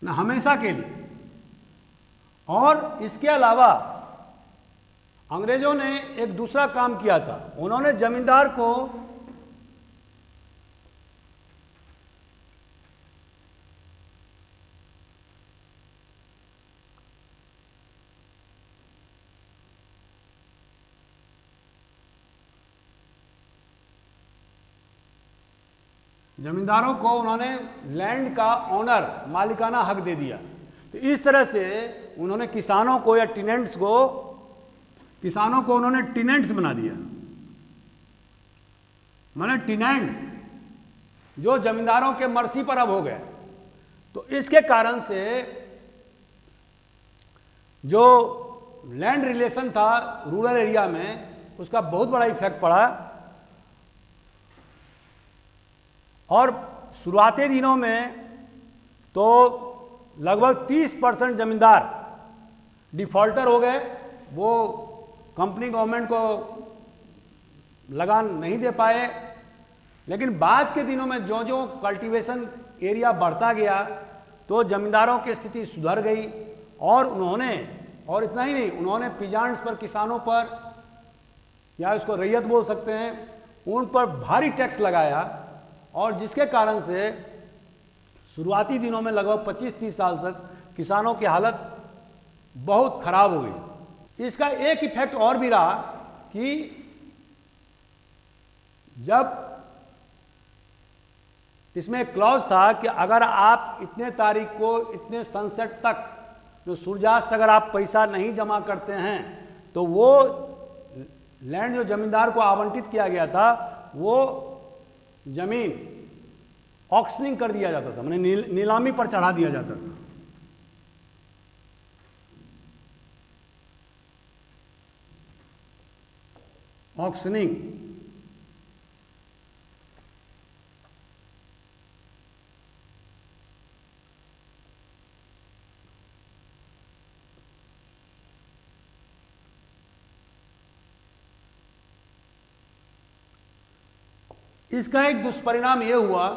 ना हमेशा के लिए। और इसके अलावा अंग्रेजों ने एक दूसरा काम किया था, उन्होंने जमींदार को उन्होंने लैंड का ऑनर, मालिकाना हक दे दिया। तो इस तरह से उन्होंने किसानों को या टिनेंट्स को उन्होंने टिनेंट्स बना दिया। माने टिनेंट्स जो जमींदारों के मर्जी पर अब हो गए। तो इसके कारण से जो लैंड रिलेशन था रूरल एरिया में, उसका बहुत बड़ा इफेक्ट पड़ा। और शुरुआती दिनों में तो लगभग 30% जमींदार डिफॉल्टर हो गए, वो कंपनी गवर्नमेंट को लगान नहीं दे पाए। लेकिन बाद के दिनों में जो जो कल्टीवेशन एरिया बढ़ता गया तो जमींदारों की स्थिति सुधर गई, और इतना ही नहीं, उन्होंने पीजांट्स पर, किसानों पर, या इसको रैयत बोल सकते हैं, उन पर भारी टैक्स लगाया, और जिसके कारण से शुरुआती दिनों में लगभग 25-30 साल तक किसानों की हालत बहुत खराब हो गई। इसका एक इफेक्ट और भी रहा कि जब इसमें एक क्लॉज था कि अगर आप इतने तारीख को, इतने सनसेट तक, जो सूर्यास्त अगर आप पैसा नहीं जमा करते हैं तो वो लैंड जो जमींदार को आवंटित किया गया था वो जमीन ऑक्शनिंग कर दिया जाता था, माने नीलामी पर चढ़ा दिया जाता था। ऑक्शनिंग। इसका एक दुष्परिणाम यह हुआ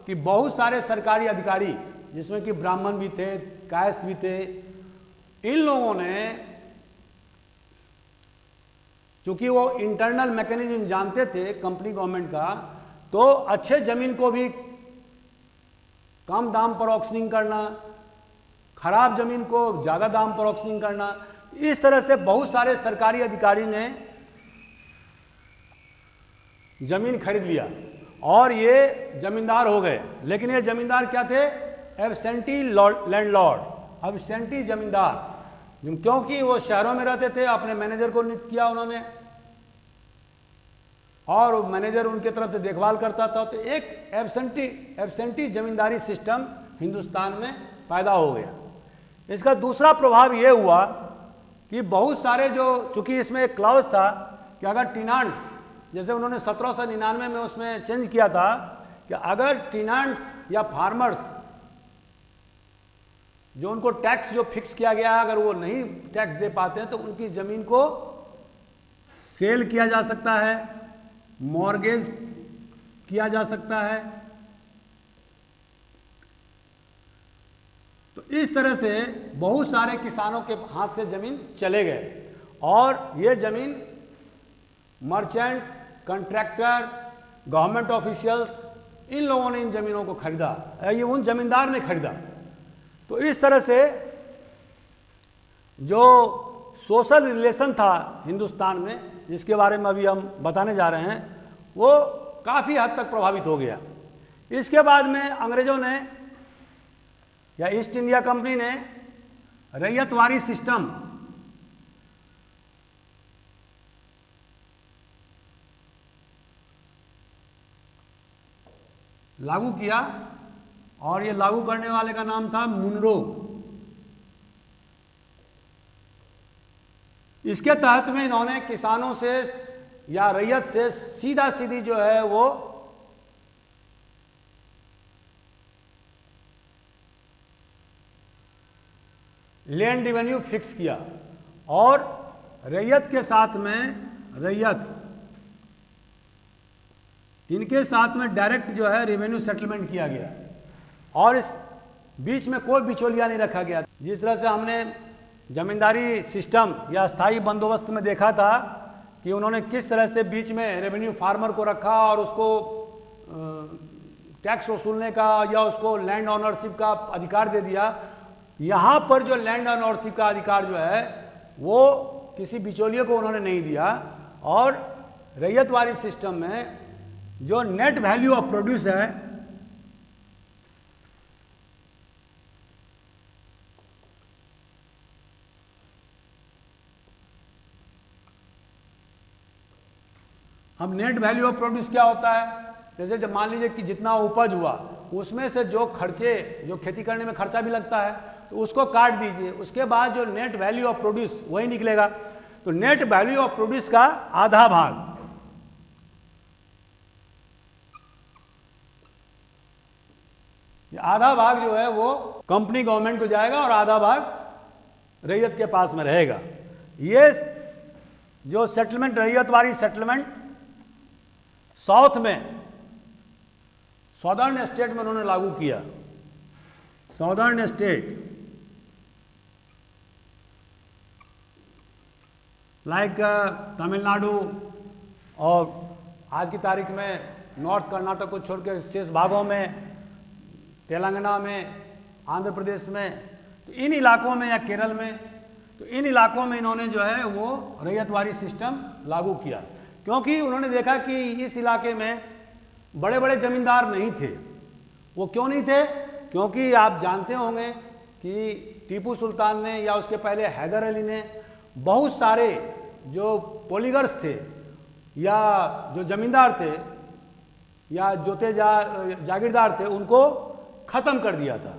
कि बहुत सारे सरकारी अधिकारी, जिसमें कि ब्राह्मण भी थे, कायस्थ भी थे, इन लोगों ने, चूंकि वो इंटरनल मैकेनिज्म जानते थे कंपनी गवर्नमेंट का, तो अच्छे जमीन को भी कम दाम पर ऑक्शनिंग करना, खराब जमीन को ज़्यादा दाम पर ऑक्शनिंग करना, इस तरह से बहुत सारे सरकारी अधिकारी ने जमीन खरीद लिया और ये जमींदार हो गए। लेकिन ये जमींदार क्या थे? एब्सेंटी लैंडलॉर्ड, एब्सेंटी जमींदार, क्योंकि वो शहरों में रहते थे, अपने मैनेजर को नियुक्त किया उन्होंने और मैनेजर उनके तरफ से देखभाल करता था। तो एक एब्सेंटी जमींदारी सिस्टम हिंदुस्तान में पैदा हो गया। इसका दूसरा प्रभाव ये हुआ कि बहुत सारे चूंकि इसमें एक क्लॉज था कि अगर टिनांट्स, जैसे उन्होंने 1799 में उसमें चेंज किया था कि अगर टिनांट्स या फार्मर्स जो उनको टैक्स जो फिक्स किया गया है, अगर वो नहीं टैक्स दे पाते हैं तो उनकी ज़मीन को सेल किया जा सकता है, मॉर्गेज किया जा सकता है। तो इस तरह से बहुत सारे किसानों के हाथ से ज़मीन चले गए और ये ज़मीन मर्चेंट, कॉन्ट्रैक्टर, गवर्नमेंट ऑफिशियल्स, इन लोगों ने इन ज़मीनों को खरीदा, ये उन जमींदार ने खरीदा। तो इस तरह से जो सोशल रिलेशन था हिंदुस्तान में, जिसके बारे में अभी हम बताने जा रहे हैं, वो काफ़ी हद तक प्रभावित हो गया। इसके बाद में अंग्रेज़ों ने या ईस्ट इंडिया कंपनी ने रैयतवारी सिस्टम लागू किया और ये लागू करने वाले का नाम था मुनरो। इसके तहत में इन्होंने किसानों से या रैयत से सीधा सीधी जो है वो लैंड रेवेन्यू फिक्स किया और रैयत के साथ में इनके साथ में डायरेक्ट जो है रेवेन्यू सेटलमेंट किया गया और इस बीच में कोई बिचौलिया नहीं रखा गया। जिस तरह से हमने जमींदारी सिस्टम या स्थायी बंदोबस्त में देखा था कि उन्होंने किस तरह से बीच में रेवेन्यू फार्मर को रखा और उसको टैक्स वसूलने का या उसको लैंड ऑनरशिप का अधिकार दे दिया, यहाँ पर जो लैंड ऑनरशिप का अधिकार जो है वो किसी बिचौलिए को उन्होंने नहीं दिया। और रैयतवारी सिस्टम में जो नेट वैल्यू ऑफ प्रोड्यूस है, अब नेट वैल्यू ऑफ प्रोड्यूस क्या होता है? जैसे जब मान लीजिए कि जितना उपज हुआ उसमें से जो खर्चे, जो खेती करने में खर्चा भी लगता है, तो उसको काट दीजिए, उसके बाद जो नेट वैल्यू ऑफ प्रोड्यूस वही निकलेगा। तो नेट वैल्यू ऑफ प्रोड्यूस का आधा भाग, आधा भाग जो है वो कंपनी गवर्नमेंट को जाएगा और आधा भाग रैयत के पास में रहेगा। ये जो सेटलमेंट, रैयतवारी सेटलमेंट साउथ में, सॉदर्न स्टेट में उन्होंने लागू किया। सॉदर्न स्टेट लाइक तमिलनाडु और आज की तारीख में नॉर्थ कर्नाटक को छोड़कर शेष भागों में, तेलंगाना में, आंध्र प्रदेश में, तो इन इलाकों में या केरल में, तो इन इलाकों में इन्होंने जो है वो रैयतवारी सिस्टम लागू किया, क्योंकि उन्होंने देखा कि इस इलाके में बड़े बड़े जमींदार नहीं थे। वो क्यों नहीं थे? क्योंकि आप जानते होंगे कि टीपू सुल्तान ने या उसके पहले हैदर अली ने बहुत सारे जो पॉलीगर्स थे, या जो जमींदार थे या जोते जागीरदार थे उनको ख़त्म कर दिया था।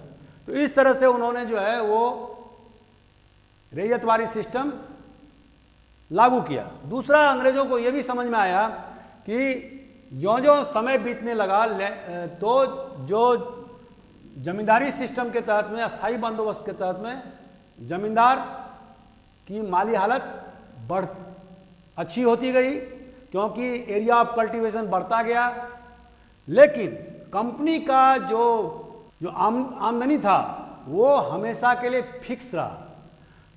तो इस तरह से उन्होंने जो है वो रैयतवारी सिस्टम लागू किया। दूसरा, अंग्रेज़ों को ये भी समझ में आया कि ज्यों-ज्यों समय बीतने लगा तो जो जमींदारी सिस्टम के तहत में, अस्थाई बंदोबस्त के तहत में जमींदार की माली हालत अच्छी होती गई, क्योंकि एरिया ऑफ कल्टीवेशन बढ़ता गया। लेकिन कंपनी का जो आमदनी था वो हमेशा के लिए फिक्स रहा।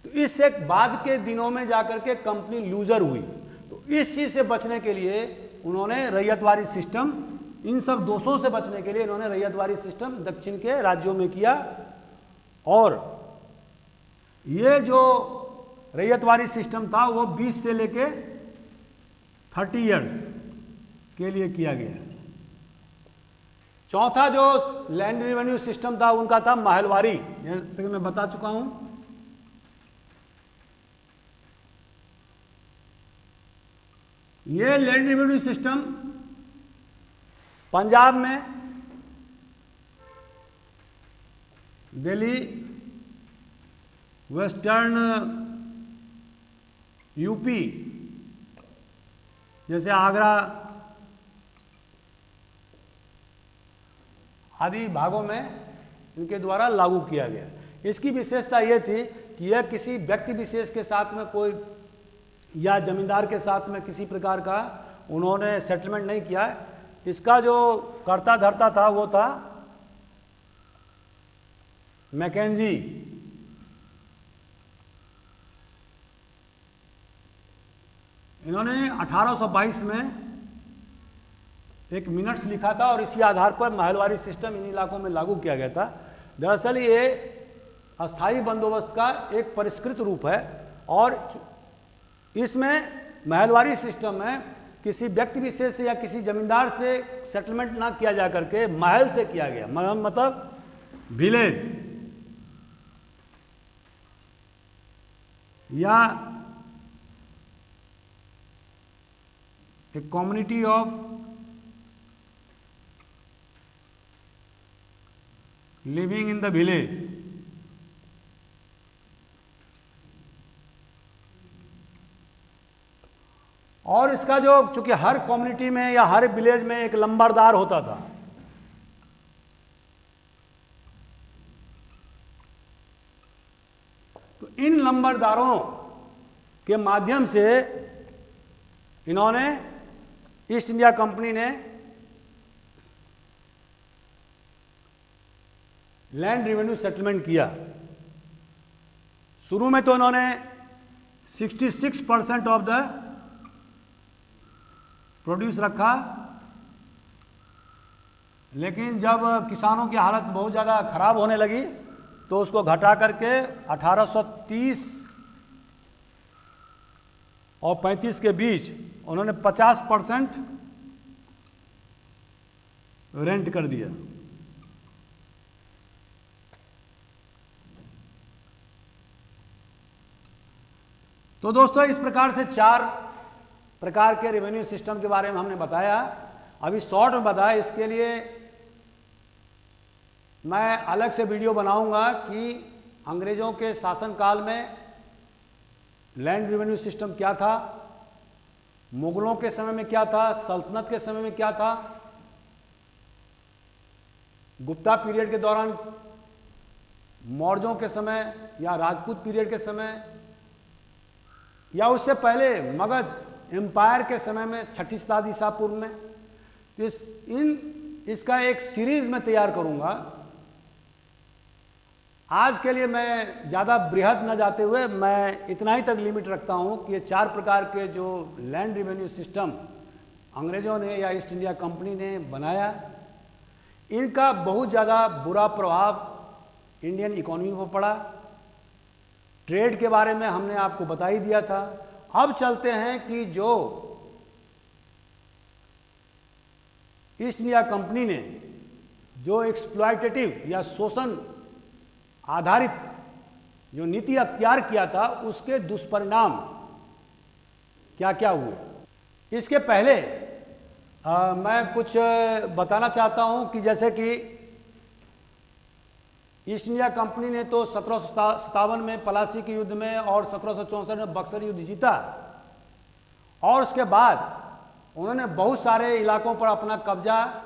तो इससे बाद के दिनों में जाकर के कंपनी लूजर हुई। तो इस चीज़ से बचने के लिए उन्होंने रैयतवारी सिस्टम, इन सब दोषों से बचने के लिए इन्होंने रैयतवारी सिस्टम दक्षिण के राज्यों में किया। और ये जो रैयतवारी सिस्टम था वो 20 से लेके 30 इयर्स के लिए किया गया। चौथा जो लैंड रेवेन्यू सिस्टम था उनका था महलवारी, जैसे कि मैं बता चुका हूं। ये लैंड रेवेन्यू सिस्टम पंजाब में, दिल्ली, वेस्टर्न यूपी जैसे आगरा आदि भागों में इनके द्वारा लागू किया गया। इसकी विशेषता ये थी कि यह किसी व्यक्ति विशेष के साथ में कोई या जमींदार के साथ में किसी प्रकार का उन्होंने सेटलमेंट नहीं किया। इसका जो कर्ता धर्ता था वो था मैकेंजी। इन्होंने 1822 में एक मिनट्स लिखा था और इसी आधार पर महलवारी सिस्टम इन इलाकों में लागू किया गया था। दरअसल ये अस्थाई बंदोबस्त का एक परिष्कृत रूप है और इसमें महलवारी सिस्टम में किसी व्यक्ति विशेष से या किसी जमींदार से सेटलमेंट ना किया जा करके महल से किया गया, मतलब विलेज या एक community of living in the village. और इसका जो चूंकि हर कम्युनिटी में या हर विलेज में एक लंबरदार होता था, तो इन लंबरदारों के माध्यम से इन्होंने, ईस्ट इंडिया कंपनी ने लैंड रेवेन्यू सेटलमेंट किया। शुरू में तो इन्होंने 66% ऑफ द प्रोड्यूस रखा, लेकिन जब किसानों की हालत बहुत ज़्यादा खराब होने लगी तो उसको घटा करके 1830 और 35 के बीच उन्होंने 50% रेंट कर दिया। तो दोस्तों, इस प्रकार से 4 प्रकार के रेवेन्यू सिस्टम के बारे में हमने बताया। अभी शॉर्ट में बताया, इसके लिए मैं अलग से वीडियो बनाऊंगा कि अंग्रेज़ों के शासनकाल में लैंड रेवेन्यू सिस्टम क्या था, मुगलों के समय में क्या था, सल्तनत के समय में क्या था, गुप्ता पीरियड के दौरान, मौर्यों के समय या राजपूत पीरियड के समय, या उससे पहले मगध एम्पायर के समय में 6ठी शताब्दी ईसा पूर्व में। तो इसका एक सीरीज में तैयार करूंगा। आज के लिए मैं ज़्यादा बृहद न जाते हुए मैं इतना ही तक लिमिट रखता हूं कि ये 4 प्रकार के जो लैंड रेवेन्यू सिस्टम अंग्रेज़ों ने या ईस्ट इंडिया कंपनी ने बनाया, इनका बहुत ज़्यादा बुरा प्रभाव इंडियन इकोनॉमी पर पड़ा। ट्रेड के बारे में हमने आपको बता ही दिया था। अब चलते हैं कि जो ईस्ट इंडिया कंपनी ने जो एक्सप्लॉयटेटिव या शोषण आधारित जो नीति अख्तियार किया था, उसके दुष्परिणाम क्या क्या हुए। इसके पहले मैं कुछ बताना चाहता हूं कि जैसे कि ईस्ट इंडिया कंपनी ने तो 1757 में पलासी के युद्ध में और 1764 में बक्सर युद्ध जीता, और उसके बाद उन्होंने बहुत सारे इलाकों पर अपना कब्जा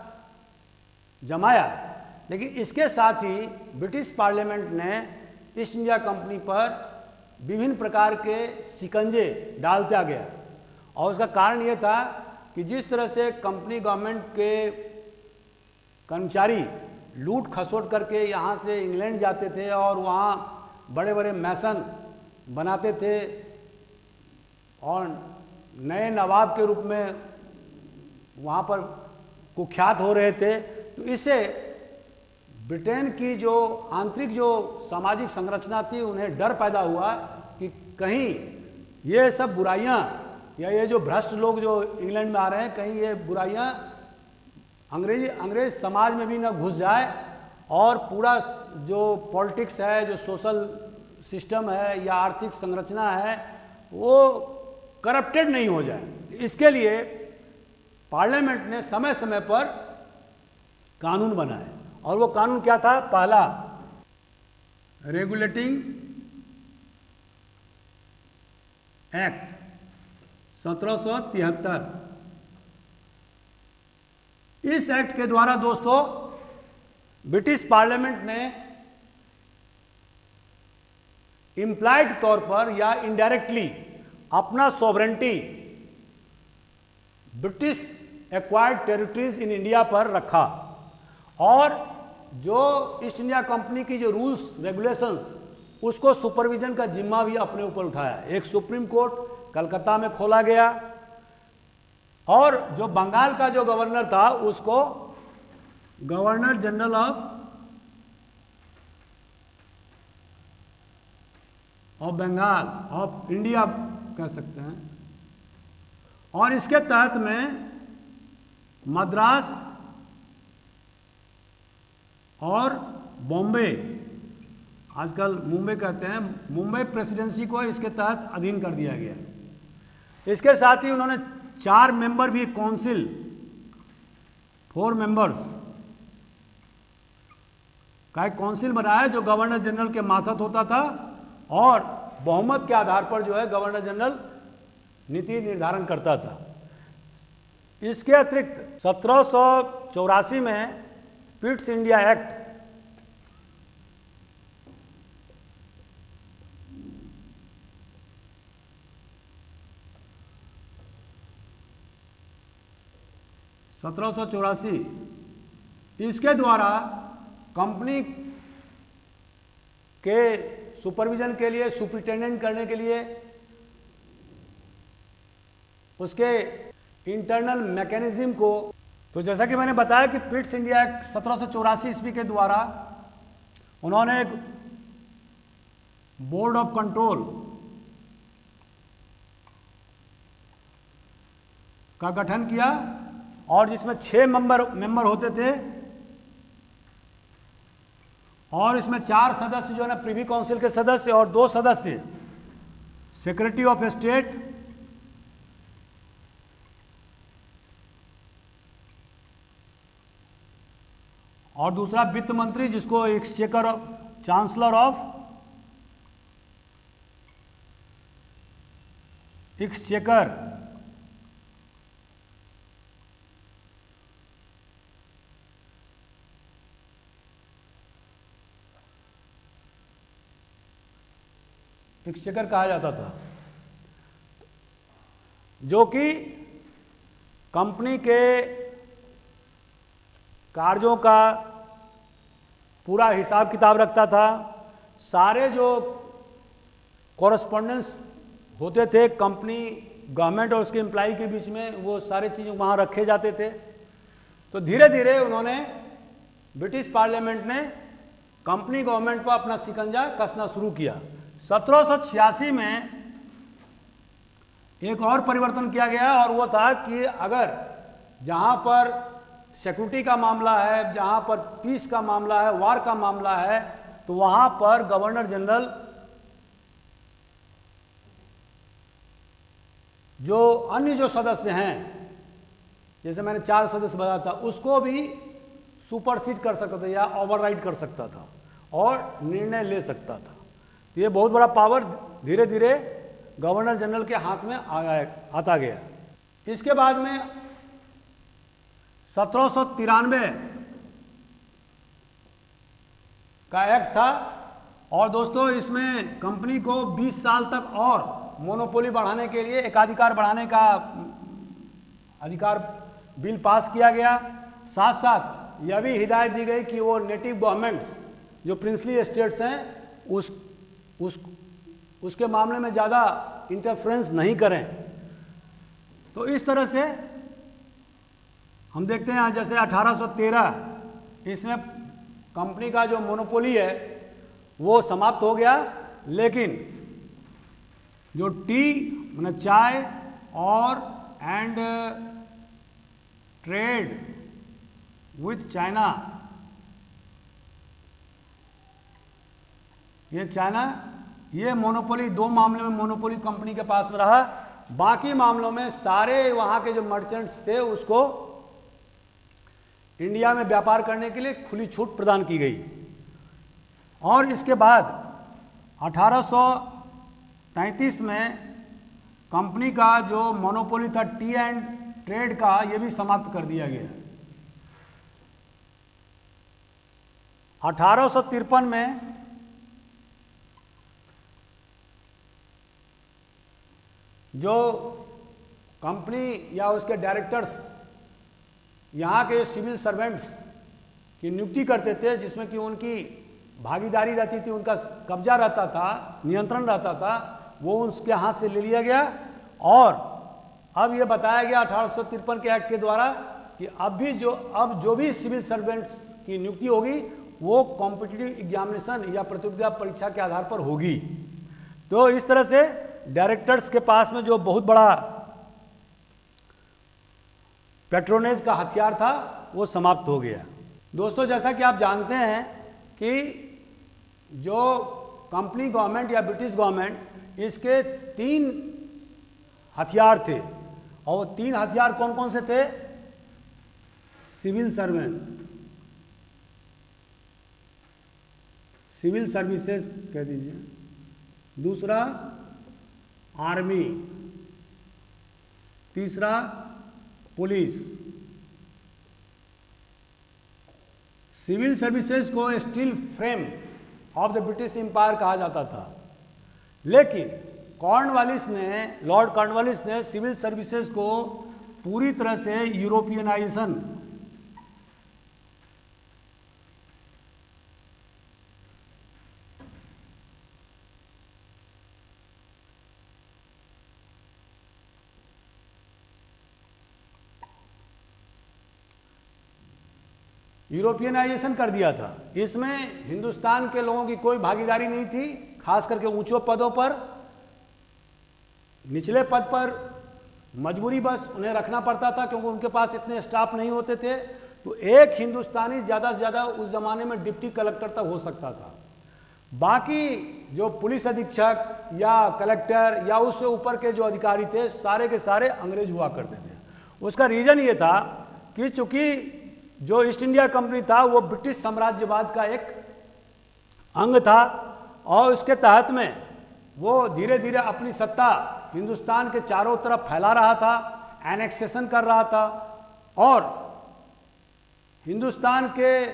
जमाया। लेकिन इसके साथ ही ब्रिटिश पार्लियामेंट ने ईस्ट इंडिया कंपनी पर विभिन्न प्रकार के शिकंजे डालता गया, और उसका कारण ये था कि जिस तरह से कंपनी गवर्नमेंट के कर्मचारी लूट खसोट करके यहाँ से इंग्लैंड जाते थे और वहाँ बड़े बड़े मैसन बनाते थे और नए नवाब के रूप में वहाँ पर कुख्यात हो रहे थे, तो इससे ब्रिटेन की जो आंतरिक जो सामाजिक संरचना थी उन्हें डर पैदा हुआ कि कहीं ये सब बुराइयां या ये जो भ्रष्ट लोग जो इंग्लैंड में आ रहे हैं, कहीं ये बुराइयां अंग्रेज समाज में भी न घुस जाए और पूरा जो पॉलिटिक्स है, जो सोशल सिस्टम है या आर्थिक संरचना है, वो करप्टेड नहीं हो जाए। इसके लिए पार्लियामेंट ने समय समय पर कानून बनाए, और वो कानून क्या था? पहला, रेगुलेटिंग एक्ट 1773। इस एक्ट के द्वारा दोस्तों ब्रिटिश पार्लियामेंट ने इम्प्लाइड तौर पर या इनडायरेक्टली अपना sovereignty British acquired territories in India पर रखा, और जो ईस्ट इंडिया कंपनी की जो रूल्स रेगुलेशंस उसको सुपरविजन का जिम्मा भी अपने ऊपर उठाया। एक सुप्रीम कोर्ट कलकत्ता में खोला गया, और जो बंगाल का जो गवर्नर था उसको governor general of Bengal of India कह सकते हैं, और इसके तहत में मद्रास और बॉम्बे, आजकल मुंबई कहते हैं, मुंबई प्रेसिडेंसी को इसके तहत अधीन कर दिया गया। इसके साथ ही उन्होंने 4 मेंबर भी काउंसिल 4 मेंबर्स का एक काउंसिल बनाया जो गवर्नर जनरल के मातहत होता था, और बहुमत के आधार पर जो है गवर्नर जनरल नीति निर्धारण करता था। इसके अतिरिक्त 1784 में पिट्स इंडिया एक्ट इसके द्वारा कंपनी के सुपरविजन के लिए, सुपरिटेंडेंट करने के लिए, उसके इंटरनल मैकेनिज्म को, तो जैसा कि मैंने बताया कि पिट्स इंडिया एक्ट 1784 ईस्वी के द्वारा उन्होंने एक बोर्ड ऑफ कंट्रोल का गठन किया, और जिसमें 6 मेंबर होते थे, और इसमें 4 सदस्य जो है ना प्रिवी काउंसिल के सदस्य, और 2 सदस्य सेक्रेटरी ऑफ स्टेट, और दूसरा वित्त मंत्री जिसको exchequer chancellor of exchequer, exchequer कहा जाता था, जो कि कंपनी के कार्यों का पूरा हिसाब किताब रखता था। सारे जो कॉरेस्पॉन्डेंस होते थे कंपनी गवर्नमेंट और उसके एम्प्लॉय के बीच में, वो सारे चीज़ वहाँ रखे जाते थे। तो धीरे धीरे उन्होंने, ब्रिटिश पार्लियामेंट ने कंपनी गवर्नमेंट पर अपना शिकंजा कसना शुरू किया। 1786 में एक और परिवर्तन किया गया, और वो था कि अगर जहाँ पर सिक्योरिटी का मामला है, जहाँ पर पीस का मामला है, वार का मामला है, तो वहाँ पर गवर्नर जनरल जो अन्य जो सदस्य हैं, जैसे मैंने 4 सदस्य बताया था, उसको भी सुपरसीड कर सकता था या ओवरराइड कर सकता था और निर्णय ले सकता था। ये बहुत बड़ा पावर धीरे धीरे गवर्नर जनरल के हाथ में आता गया। इसके बाद में 1793 का एक्ट था और दोस्तों इसमें कंपनी को 20 साल तक और मोनोपोली बढ़ाने के लिए एकाधिकार बढ़ाने का अधिकार बिल पास किया गया। साथ साथ यह भी हिदायत दी गई कि वो नेटिव गवर्नमेंट्स जो प्रिंसली स्टेट्स हैं उसके मामले में ज़्यादा इंटरफ्रेंस नहीं करें। तो इस तरह से हम देखते हैं जैसे 1813 इसमें कंपनी का जो मोनोपोली है वो समाप्त हो गया, लेकिन जो टी मतलब चाय और एंड ट्रेड विथ चाइना, ये मोनोपोली 2 मामलों में मोनोपोली कंपनी के पास में रहा। बाकी मामलों में सारे वहाँ के जो मर्चेंट्स थे उसको इंडिया में व्यापार करने के लिए खुली छूट प्रदान की गई। और इसके बाद 1833 में कंपनी का जो मोनोपोली था टी एंड ट्रेड का, ये भी समाप्त कर दिया गया। 1853 में जो कंपनी या उसके डायरेक्टर्स यहाँ के सिविल सर्वेंट्स की नियुक्ति करते थे, जिसमें कि उनकी भागीदारी रहती थी, उनका कब्जा रहता था, नियंत्रण रहता था, वो उसके हाथ से ले लिया गया। और अब ये बताया गया 1853 के एक्ट के द्वारा कि अब जो भी सिविल सर्वेंट्स की नियुक्ति होगी वो कॉम्पिटिटिव एग्जामिनेशन या प्रतियोगिता परीक्षा के आधार पर होगी। तो इस तरह से डायरेक्टर्स के पास में जो बहुत बड़ा पेट्रोनेज का हथियार था वो समाप्त हो गया। दोस्तों जैसा कि आप जानते हैं कि जो कंपनी गवर्नमेंट या ब्रिटिश गवर्नमेंट, इसके 3 हथियार थे और वो 3 हथियार कौन कौन से थे? सिविल सर्वेंट, सिविल सर्विसेज कह दीजिए, दूसरा आर्मी, तीसरा पुलिस। सिविल सर्विसेज को steel frame of the British empire कहा जाता था, लेकिन लॉर्ड कॉर्नवालिस ने सिविल सर्विसेज को पूरी तरह से यूरोपियनाइजेशन कर दिया था। इसमें हिंदुस्तान के लोगों की कोई भागीदारी नहीं थी, खास करके ऊंचे पदों पर। निचले पद पर मजबूरी बस उन्हें रखना पड़ता था क्योंकि उनके पास इतने स्टाफ नहीं होते थे। तो एक हिंदुस्तानी ज़्यादा से ज़्यादा उस ज़माने में डिप्टी कलेक्टर तक हो सकता था। बाकी जो पुलिस अधीक्षक या कलेक्टर या उससे ऊपर के जो अधिकारी थे, सारे के सारे अंग्रेज हुआ करते थे। उसका रीज़न ये था कि चूंकि जो ईस्ट इंडिया कंपनी था वो ब्रिटिश साम्राज्यवाद का एक अंग था और उसके तहत में वो धीरे धीरे अपनी सत्ता हिंदुस्तान के चारों तरफ फैला रहा था, एनेक्सेशन कर रहा था और हिंदुस्तान के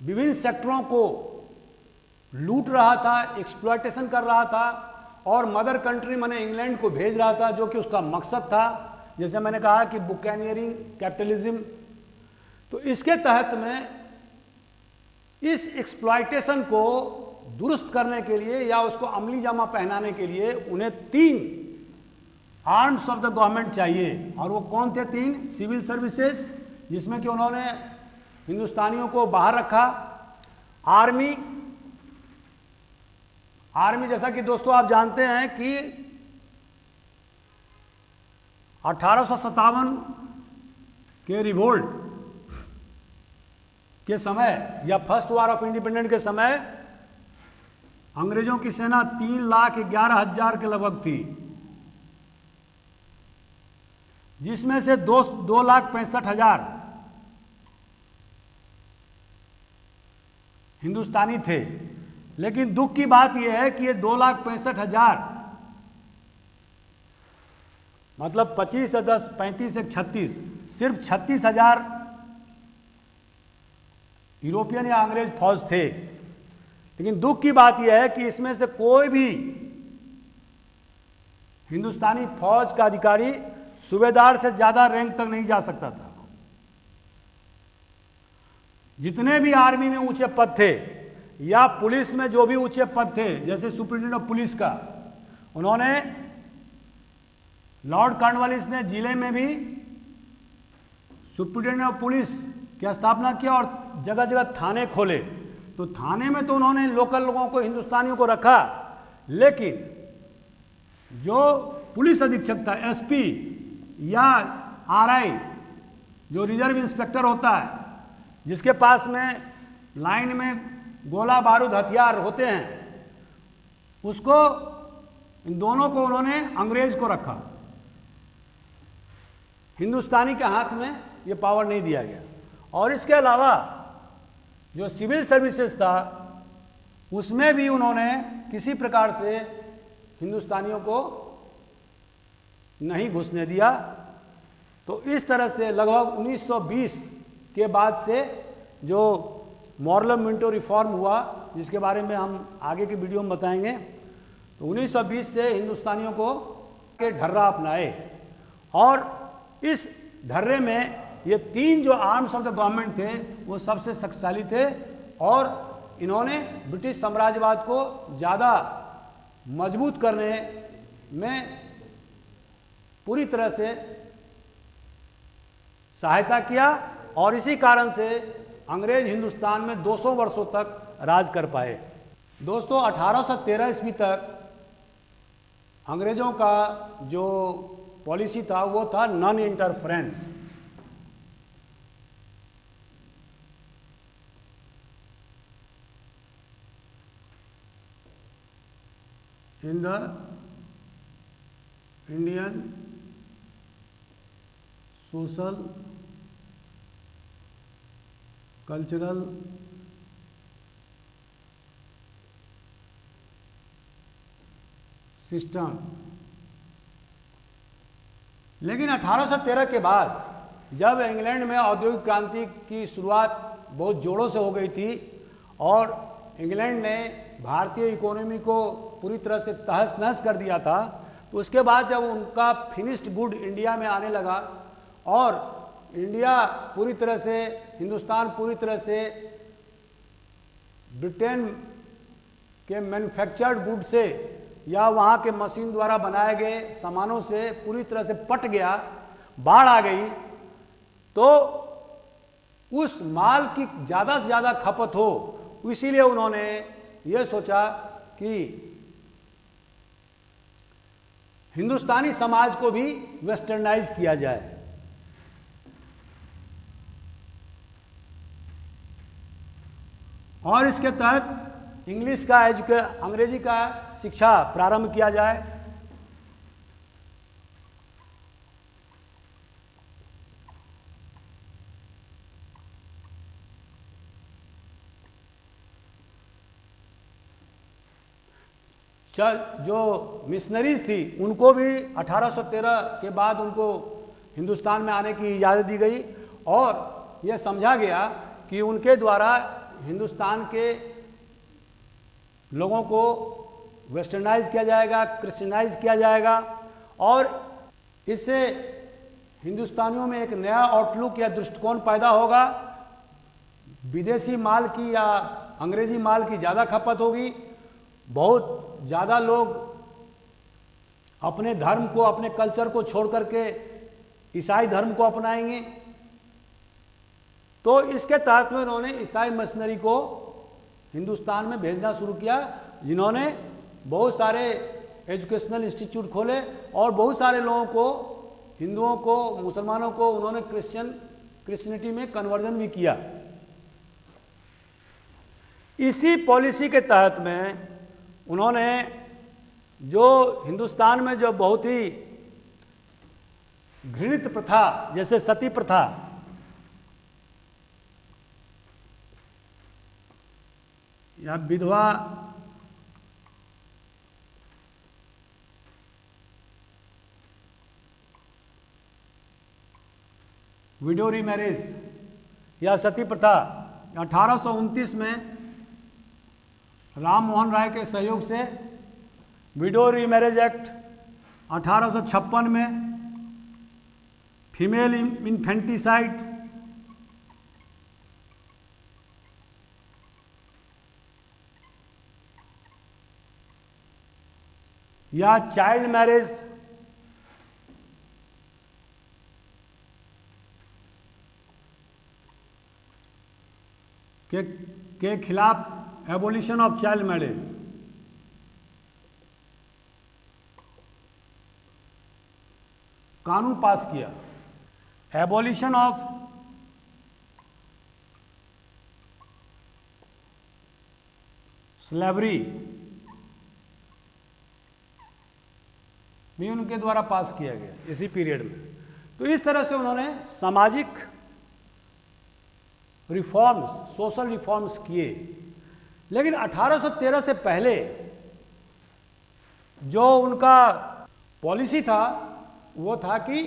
विभिन्न सेक्टरों को लूट रहा था, एक्सप्लॉयटेशन कर रहा था और मदर कंट्री माने इंग्लैंड को भेज रहा था, जो कि उसका मकसद था। जैसे मैंने कहा कि बुकैनियरिंग कैपिटलिज्म। तो इसके तहत में इस एक्सप्लॉयटेशन को दुरुस्त करने के लिए या उसको अमली जामा पहनाने के लिए उन्हें 3 आर्म्स ऑफ द गवर्नमेंट चाहिए। और वो कौन थे 3? सिविल सर्विसेज, जिसमें कि उन्होंने हिंदुस्तानियों को बाहर रखा। आर्मी जैसा कि दोस्तों आप जानते हैं कि 1857 के रिवोल्ट के समय या फर्स्ट वार ऑफ इंडिपेंडेंस के समय अंग्रेजों की सेना 3,11,000 के लगभग थी जिसमें से 2,65,000 हिंदुस्तानी थे। लेकिन दुख की बात यह है कि ये 2,65,000 मतलब 25 से 10, 35 से 36, सिर्फ 36,000 यूरोपियन या अंग्रेज फौज थे। लेकिन दुख की बात यह है कि इसमें से कोई भी हिंदुस्तानी फौज का अधिकारी सूबेदार से ज्यादा रैंक तक नहीं जा सकता था। जितने भी आर्मी में ऊंचे पद थे या पुलिस में जो भी ऊंचे पद थे, जैसे सुप्रिंटेंडेंट ऑफ पुलिस का, उन्होंने लॉर्ड कॉर्नवालिस ने जिले में भी सुप्रिंटेंडेंट ऑफ पुलिस की स्थापना किया और जगह जगह थाने खोले। तो थाने में तो उन्होंने लोकल लोगों को, हिंदुस्तानियों को रखा, लेकिन जो पुलिस अधीक्षक था, एसपी या आरआई, जो रिजर्व इंस्पेक्टर होता है, जिसके पास में लाइन में गोला बारूद हथियार होते हैं, उसको, इन दोनों को उन्होंने अंग्रेज को रखा। हिंदुस्तानी के हाथ में ये पावर नहीं दिया गया। और इसके अलावा जो सिविल सर्विसेज था, उसमें भी उन्होंने किसी प्रकार से हिंदुस्तानियों को नहीं घुसने दिया। तो इस तरह से लगभग 1920 के बाद से जो मॉरलम मिंटो रिफॉर्म हुआ, जिसके बारे में हम आगे की वीडियो में बताएंगे, तो 1920 से हिंदुस्तानियों को के ढर्रा अपनाए। और इस ढर्रे में ये 3 जो आर्म्स ऑफ द गवर्नमेंट थे वो सबसे शक्तिशाली थे और इन्होंने ब्रिटिश साम्राज्यवाद को ज़्यादा मजबूत करने में पूरी तरह से सहायता किया और इसी कारण से अंग्रेज हिंदुस्तान में 200 वर्षों तक राज कर पाए। दोस्तों, 1813 ईस्वी तक अंग्रेजों का जो पॉलिसी था वो था non interference. In the Indian social, cultural system. लेकिन 1813 के बाद जब इंग्लैंड में औद्योगिक क्रांति की शुरुआत बहुत जोरों से हो गई थी और इंग्लैंड ने भारतीय इकोनॉमी को पूरी तरह से तहस नहस कर दिया था, तो उसके बाद जब उनका फिनिश्ड गुड इंडिया में आने लगा और इंडिया पूरी तरह से, हिंदुस्तान पूरी तरह से ब्रिटेन के मैन्युफैक्चर्ड गुड से या वहाँ के मशीन द्वारा बनाए गए सामानों से पूरी तरह से पट गया, बाढ़ आ गई, तो उस माल की ज़्यादा से ज़्यादा खपत हो, इसीलिए उन्होंने ये सोचा कि हिंदुस्तानी समाज को भी वेस्टर्नाइज किया जाए। और इसके तहत इंग्लिश का अंग्रेजी का शिक्षा प्रारंभ किया जाए। जो मिशनरीज थी उनको भी 1813 के बाद उनको हिंदुस्तान में आने की इजाज़त दी गई और यह समझा गया कि उनके द्वारा हिंदुस्तान के लोगों को वेस्टर्नाइज किया जाएगा, क्रिश्चियनाइज किया जाएगा और इससे हिंदुस्तानियों में एक नया आउटलुक या दृष्टिकोण पैदा होगा। विदेशी माल की या अंग्रेजी माल की ज़्यादा खपत होगी, बहुत ज़्यादा लोग अपने धर्म को, अपने कल्चर को छोड़ करके ईसाई धर्म को अपनाएंगे। तो इसके तहत में उन्होंने ईसाई मिशनरी को हिंदुस्तान में भेजना शुरू किया, जिन्होंने बहुत सारे एजुकेशनल इंस्टीट्यूट खोले और बहुत सारे लोगों को, हिंदुओं को, मुसलमानों को उन्होंने क्रिश्चियनिटी में कन्वर्जन भी किया। इसी पॉलिसी के तहत में उन्होंने जो हिंदुस्तान में जो बहुत ही घृणित प्रथा जैसे सती प्रथा, या विधवा विडो रीमैरिज या सती प्रथा 1829 में राम मोहन राय के सहयोग से विडो रीमैरिज एक्ट, 1856 में फीमेल इन्फेंटिसाइड, या चाइल्ड मैरिज के खिलाफ एबोलिशन ऑफ चाइल्ड मैरिज, कानून पास किया। एबोलिशन ऑफ स्लेवरी भी उनके द्वारा पास किया गया इसी पीरियड में। तो इस तरह से उन्होंने सामाजिक रिफॉर्म्स, सोशल रिफॉर्म्स किए। लेकिन 1813 से पहले जो उनका पॉलिसी था वो था कि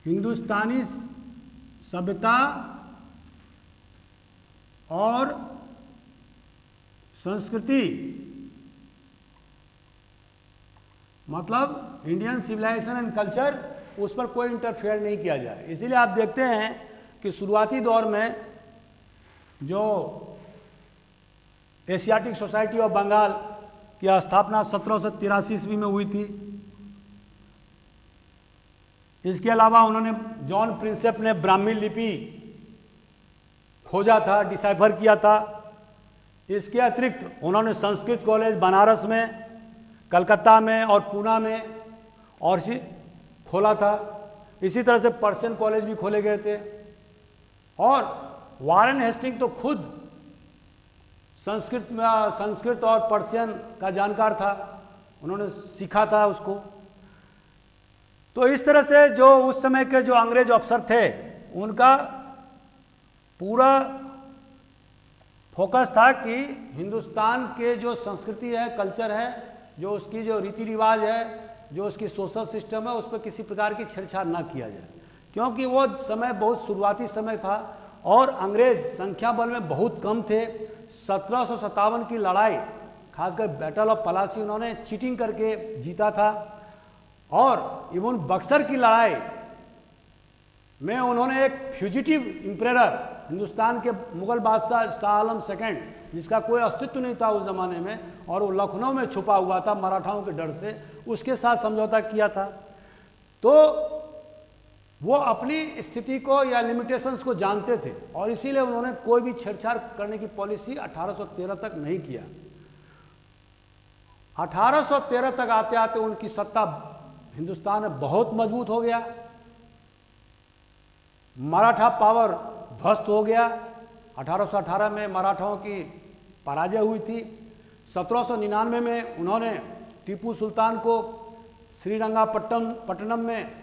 हिंदुस्तानी सभ्यता और संस्कृति, मतलब इंडियन सिविलाइजेशन एंड कल्चर, उस पर कोई इंटरफेयर नहीं किया जाए। इसीलिए आप देखते हैं कि शुरुआती दौर में जो एशियाटिक सोसाइटी ऑफ बंगाल की स्थापना 1783 ईस्वी में हुई थी। इसके अलावा उन्होंने जॉन प्रिंसेप ने ब्राह्मी लिपि खोजा था, डिसाइफर किया था। इसके अतिरिक्त उन्होंने संस्कृत कॉलेज बनारस में, कलकत्ता में और पूना में और खोला था। इसी तरह से पर्शियन कॉलेज भी खोले गए थे। और वारेन हेस्टिंग तो खुद संस्कृत और पर्शियन का जानकार था, उन्होंने सीखा था उसको। तो इस तरह से जो उस समय के जो अंग्रेज अफसर थे उनका पूरा फोकस था कि हिंदुस्तान के जो संस्कृति है, कल्चर है, जो उसकी जो रीति रिवाज है, जो उसकी सोशल सिस्टम है, उस पर किसी प्रकार की छेड़छाड़ ना किया जाए। क्योंकि वो समय बहुत शुरुआती समय था और अंग्रेज संख्या बल में बहुत कम थे। 1757 की लड़ाई, खासकर बैटल ऑफ पलासी, उन्होंने चीटिंग करके जीता था। और इवन बक्सर की लड़ाई में उन्होंने एक फ्यूजिटिव इम्परेटर, हिंदुस्तान के मुगल बादशाह शाह आलम सेकेंड, जिसका कोई अस्तित्व नहीं था उस जमाने में और वो लखनऊ में छुपा हुआ था मराठाओं के डर से, उसके साथ समझौता किया था। तो वो अपनी स्थिति को या लिमिटेशंस को जानते थे और इसीलिए उन्होंने कोई भी छेड़छाड़ करने की पॉलिसी 1813 तक नहीं किया। 1813 तक आते आते उनकी सत्ता हिंदुस्तान में बहुत मजबूत हो गया। मराठा पावर ध्वस्त हो गया। 1818 में मराठाओं की पराजय हुई थी। 1799 में उन्होंने टीपू सुल्तान को श्रीरंगापट्टनम में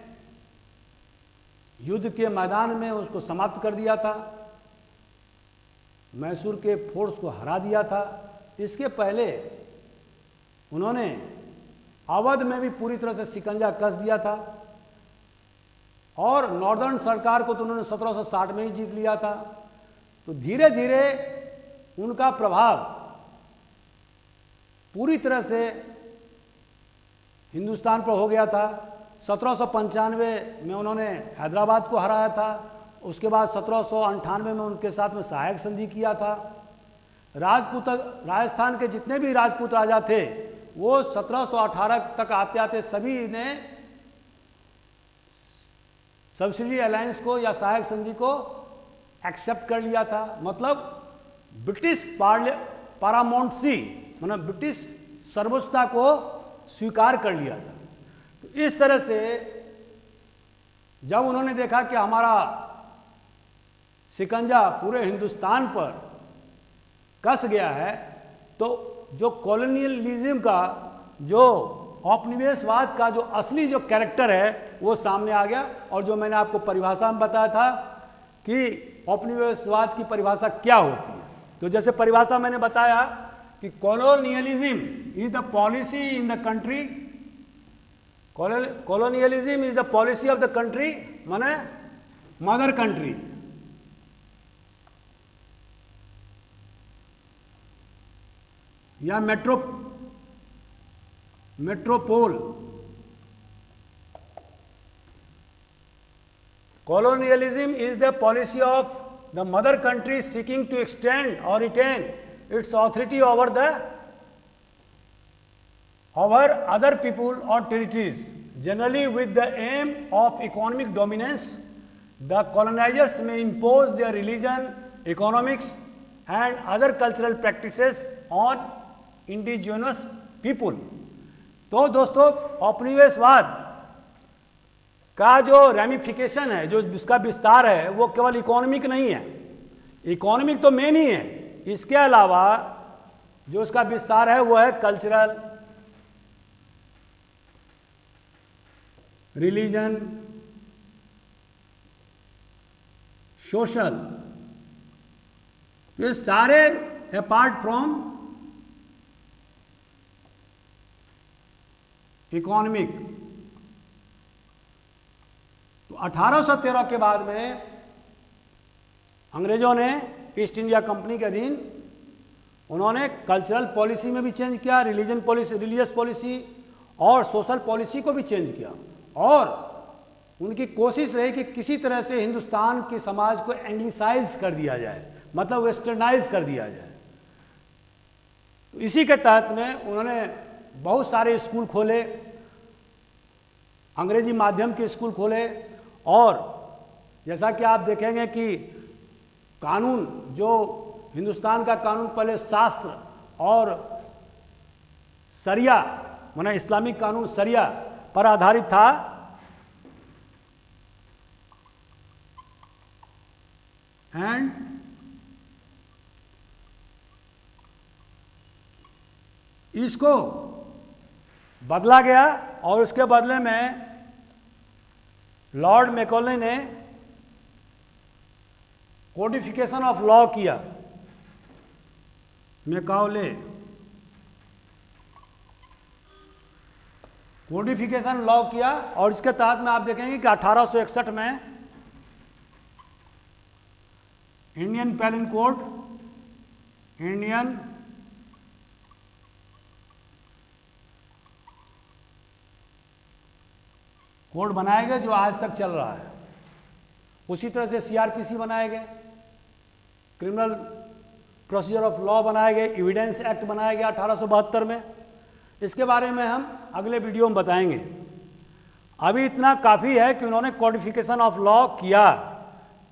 युद्ध के मैदान में उसको समाप्त कर दिया था, मैसूर के फोर्स को हरा दिया था। इसके पहले उन्होंने अवध में भी पूरी तरह से शिकंजा कस दिया था और नॉर्दर्न सरकार को तो उन्होंने 1760 में ही जीत लिया था। तो धीरे धीरे उनका प्रभाव पूरी तरह से हिंदुस्तान पर हो गया था। 1795 में उन्होंने हैदराबाद को हराया था। उसके बाद 1798 में उनके साथ में सहायक संधि किया था। राजस्थान के जितने भी राजपूत राजा थे वो 1718 तक आते आते सभी ने सब्सिडी अलायंस को या सहायक संधि को एक्सेप्ट कर लिया था। मतलब ब्रिटिश पारामाउंटेंसी, मतलब ब्रिटिश सर्वोच्चता को स्वीकार कर लिया था। तो इस तरह से जब उन्होंने देखा कि हमारा शिकंजा पूरे हिंदुस्तान पर कस गया है तो जो कॉलोनियलिज्म का, जो औपनिवेशवाद का जो असली जो कैरेक्टर है वो सामने आ गया। और जो मैंने आपको परिभाषा में बताया था कि औपनिवेशवाद की परिभाषा क्या होती है, तो जैसे परिभाषा मैंने बताया कि colonialism is the policy in the country, colonialism is the policy of the country माने मदर कंट्री, या Metropole. Colonialism is the policy of the mother country seeking to extend or retain its authority over other people or territories, generally with the aim of economic dominance. The colonizers may impose their religion, economics, and other cultural practices on indigenous people. तो दोस्तों, औपनिवेशवाद का जो रेमिफिकेशन है, जो जिसका विस्तार है, वो केवल इकोनॉमिक नहीं है। इकोनॉमिक तो मेन ही है, इसके अलावा जो उसका विस्तार है वो है कल्चरल, रिलीजन, सोशल, ये सारे अपार्ट फ्रॉम इकोनॉमिक। तो 1813 के बाद में अंग्रेजों ने ईस्ट इंडिया कंपनी के अधीन उन्होंने कल्चरल पॉलिसी में भी चेंज किया, रिलीजन पॉलिसी, रिलीजियस पॉलिसी और सोशल पॉलिसी को भी चेंज किया। और उनकी कोशिश रही कि किसी तरह से हिंदुस्तान के समाज को एंग्लिसाइज कर दिया जाए, मतलब वेस्टर्नाइज कर दिया जाए। तो इसी के तहत में उन्होंने बहुत सारे स्कूल खोले, अंग्रेजी माध्यम के स्कूल खोले। और जैसा कि आप देखेंगे कि कानून, जो हिंदुस्तान का कानून पहले शास्त्र और शरिया माने इस्लामिक कानून शरिया पर आधारित था, एंड इसको बदला गया। और उसके बदले में लॉर्ड मैकॉले ने कोडिफिकेशन ऑफ लॉ किया, मैकॉले कोडिफिकेशन लॉ किया। और इसके तहत में आप देखेंगे कि 1861 में Indian penal code, Indian code बनाए गए जो आज तक चल रहा है। उसी तरह से सीआरपीसी बनाए गए, क्रिमिनल प्रोसीजर ऑफ लॉ बनाए गए, एविडेंस एक्ट बनाया गया 1872 में। इसके बारे में हम अगले वीडियो में बताएंगे। अभी इतना काफ़ी है कि उन्होंने कोडिफिकेशन ऑफ लॉ किया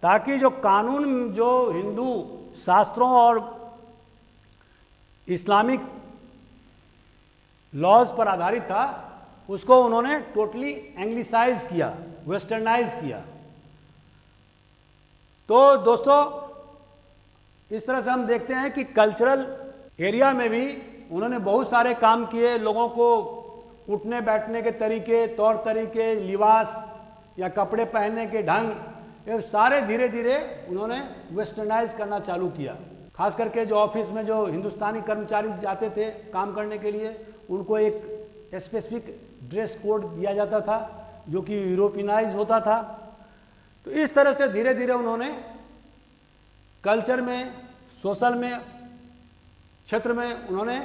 ताकि जो कानून जो हिंदू शास्त्रों और इस्लामिक लॉज पर आधारित था उसको उन्होंने टोटली एंग्लिसाइज किया, वेस्टर्नाइज किया। तो दोस्तों, इस तरह से हम देखते हैं कि कल्चरल एरिया में भी उन्होंने बहुत सारे काम किए। लोगों को उठने बैठने के तरीके, तौर तरीके, लिबास या कपड़े पहनने के ढंग, ये सारे धीरे धीरे उन्होंने वेस्टर्नाइज करना चालू किया। खास करके जो ऑफिस में जो हिंदुस्तानी कर्मचारी जाते थे काम करने के लिए, उनको एक स्पेसिफिक ड्रेस कोड दिया जाता था जो कि यूरोपियनाइज होता था। तो इस तरह से धीरे धीरे उन्होंने कल्चर में, सोशल में, क्षेत्र में उन्होंने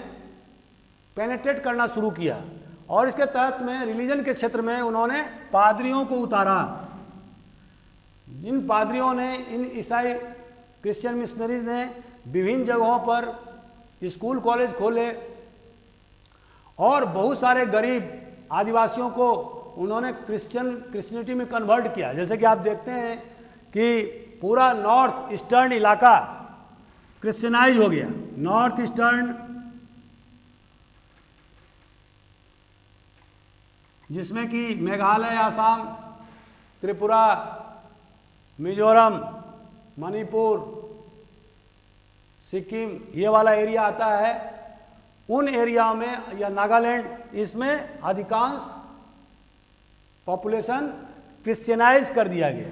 पेनिट्रेट करना शुरू किया। और इसके तहत में रिलीजन के क्षेत्र में उन्होंने पादरियों को उतारा। जिन पादरियों ने, इन ईसाई क्रिश्चियन मिशनरीज ने विभिन्न जगहों पर स्कूल कॉलेज खोले और बहुत सारे गरीब आदिवासियों को उन्होंने क्रिश्चियनिटी में कन्वर्ट किया। जैसे कि आप देखते हैं कि पूरा नॉर्थ ईस्टर्न इलाका क्रिश्चियनाइज हो गया। नॉर्थ ईस्टर्न, जिसमें कि मेघालय, आसाम, त्रिपुरा, मिजोरम, मणिपुर, सिक्किम, ये वाला एरिया आता है। उन एरिया में या नागालैंड, इसमें अधिकांश पॉपुलेशन क्रिश्चियनाइज कर दिया गया।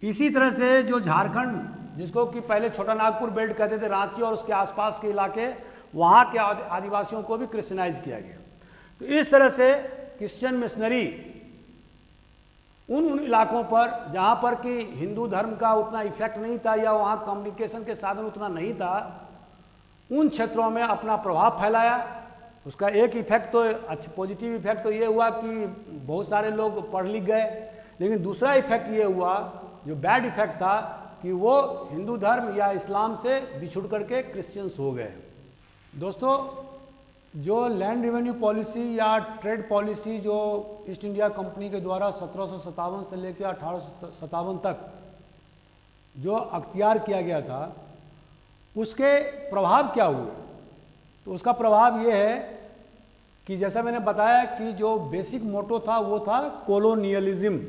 इसी तरह से जो झारखंड, जिसको कि पहले छोटा नागपुर बेल्ट कहते थे, रांची और उसके आसपास के इलाके, वहाँ के आदिवासियों को भी क्रिश्चियनाइज किया गया। तो इस तरह से क्रिश्चियन मिशनरी उन इलाकों पर जहाँ पर कि हिंदू धर्म का उतना इफेक्ट नहीं था या वहाँ कम्युनिकेशन के साधन उतना नहीं था, उन क्षेत्रों में अपना प्रभाव फैलाया। उसका एक इफेक्ट तो अच्छा पॉजिटिव इफेक्ट तो ये हुआ कि बहुत सारे लोग पढ़ लिख गए, लेकिन दूसरा इफेक्ट ये हुआ, जो बैड इफेक्ट था, कि वो हिंदू धर्म या इस्लाम से बिछुड़ करके क्रिश्चियंस हो गए। दोस्तों, जो लैंड रेवेन्यू पॉलिसी या ट्रेड पॉलिसी जो ईस्ट इंडिया कंपनी के द्वारा 1757 से लेकर 1857 तक जो अख्तियार किया गया था, उसके प्रभाव क्या हुए? तो उसका प्रभाव ये है कि जैसा मैंने बताया कि जो बेसिक मोटो था वो था कोलोनियलिज्म।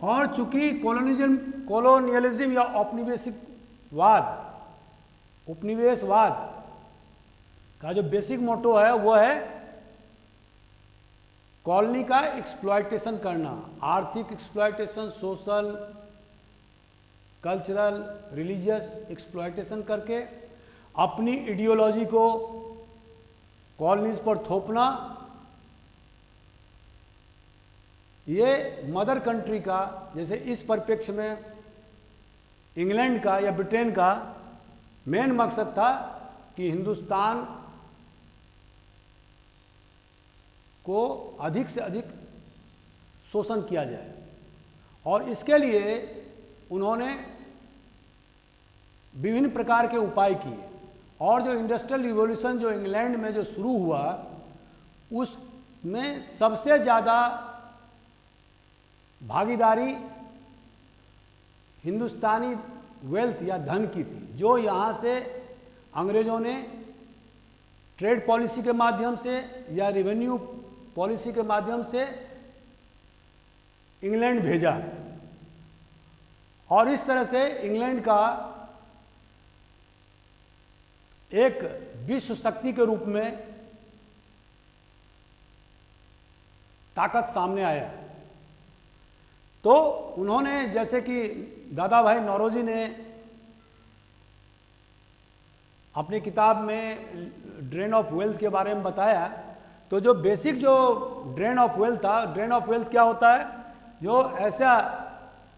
और चूंकि कोलोनियलिज्म या उपनिवेशवाद का जो बेसिक मोटो है वो है कॉलोनी का एक्सप्लॉयटेशन करना, आर्थिक exploitation, social, cultural, religious exploitation करके अपनी आइडियोलॉजी को कॉलोनीज पर थोपना। ये मदर कंट्री का, जैसे इस परिप्रेक्ष्य में इंग्लैंड का या ब्रिटेन का मेन मकसद था कि हिंदुस्तान को अधिक से अधिक शोषण किया जाए, और इसके लिए उन्होंने विभिन्न प्रकार के उपाय किए। और जो इंडस्ट्रियल रिवॉल्यूशन जो इंग्लैंड में जो शुरू हुआ, उसमें सबसे ज़्यादा भागीदारी हिंदुस्तानी वेल्थ या धन की थी, जो यहाँ से अंग्रेज़ों ने ट्रेड पॉलिसी के माध्यम से या रेवेन्यू पॉलिसी के माध्यम से इंग्लैंड भेजा। और इस तरह से इंग्लैंड का एक विश्व शक्ति के रूप में ताकत सामने आया। तो उन्होंने, जैसे कि दादा भाई नौरोजी ने अपनी किताब में ड्रेन ऑफ वेल्थ के बारे में बताया, तो जो बेसिक जो ड्रेन ऑफ वेल्थ था, ड्रेन ऑफ वेल्थ क्या होता है? जो ऐसा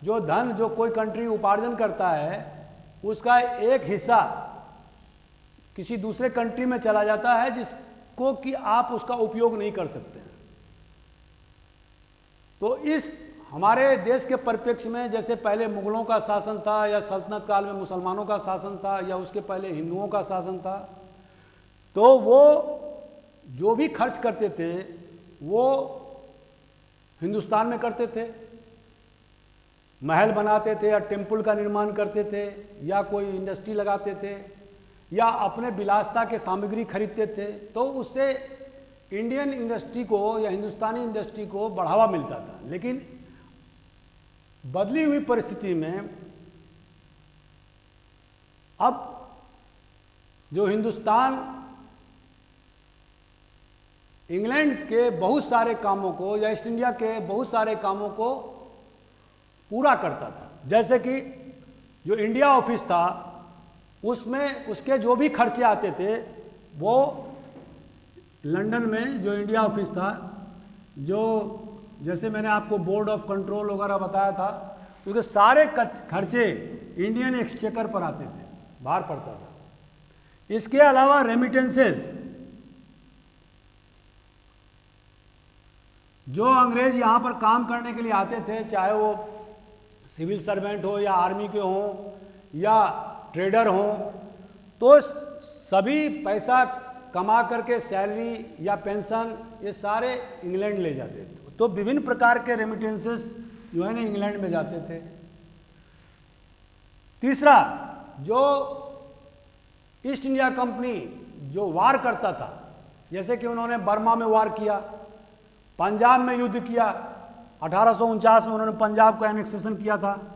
जो धन जो कोई कंट्री उपार्जन करता है, उसका एक हिस्सा किसी दूसरे कंट्री में चला जाता है जिसको कि आप उसका उपयोग नहीं कर सकते। तो इस हमारे देश के परिप्रेक्ष्य में, जैसे पहले मुगलों का शासन था या सल्तनत काल में मुसलमानों का शासन था या उसके पहले हिंदुओं का शासन था, तो वो जो भी खर्च करते थे वो हिंदुस्तान में करते थे। महल बनाते थे या टेम्पल का निर्माण करते थे या कोई इंडस्ट्री लगाते थे या अपने विलासता के सामग्री खरीदते थे, तो उससे इंडियन इंडस्ट्री को या हिंदुस्तानी इंडस्ट्री को बढ़ावा मिलता था। लेकिन बदली हुई परिस्थिति में अब जो हिंदुस्तान इंग्लैंड के बहुत सारे कामों को या ईस्ट इंडिया के बहुत सारे कामों को पूरा करता था। जैसे कि जो इंडिया ऑफिस था, उसमें उसके जो भी खर्चे आते थे वो लंदन में जो इंडिया ऑफिस था, जो जैसे मैंने आपको बोर्ड ऑफ कंट्रोल वगैरह बताया था, क्योंकि सारे खर्चे इंडियन एक्सचेकर पर आते थे, बाहर पड़ता था। इसके अलावा रेमिटेंसेस, जो अंग्रेज यहाँ पर काम करने के लिए आते थे, चाहे वो सिविल सर्वेंट हो या आर्मी के हों या ट्रेडर हों, तो सभी पैसा कमा करके सैलरी या पेंशन ये सारे इंग्लैंड ले जाते थे। तो विभिन्न प्रकार के रेमिटेंसेस जो है ना इंग्लैंड में जाते थे। तीसरा, जो ईस्ट इंडिया कंपनी जो वार करता था, जैसे कि उन्होंने बर्मा में वार किया, पंजाब में युद्ध किया, 1849 में उन्होंने पंजाब का एनेक्सेशन किया था।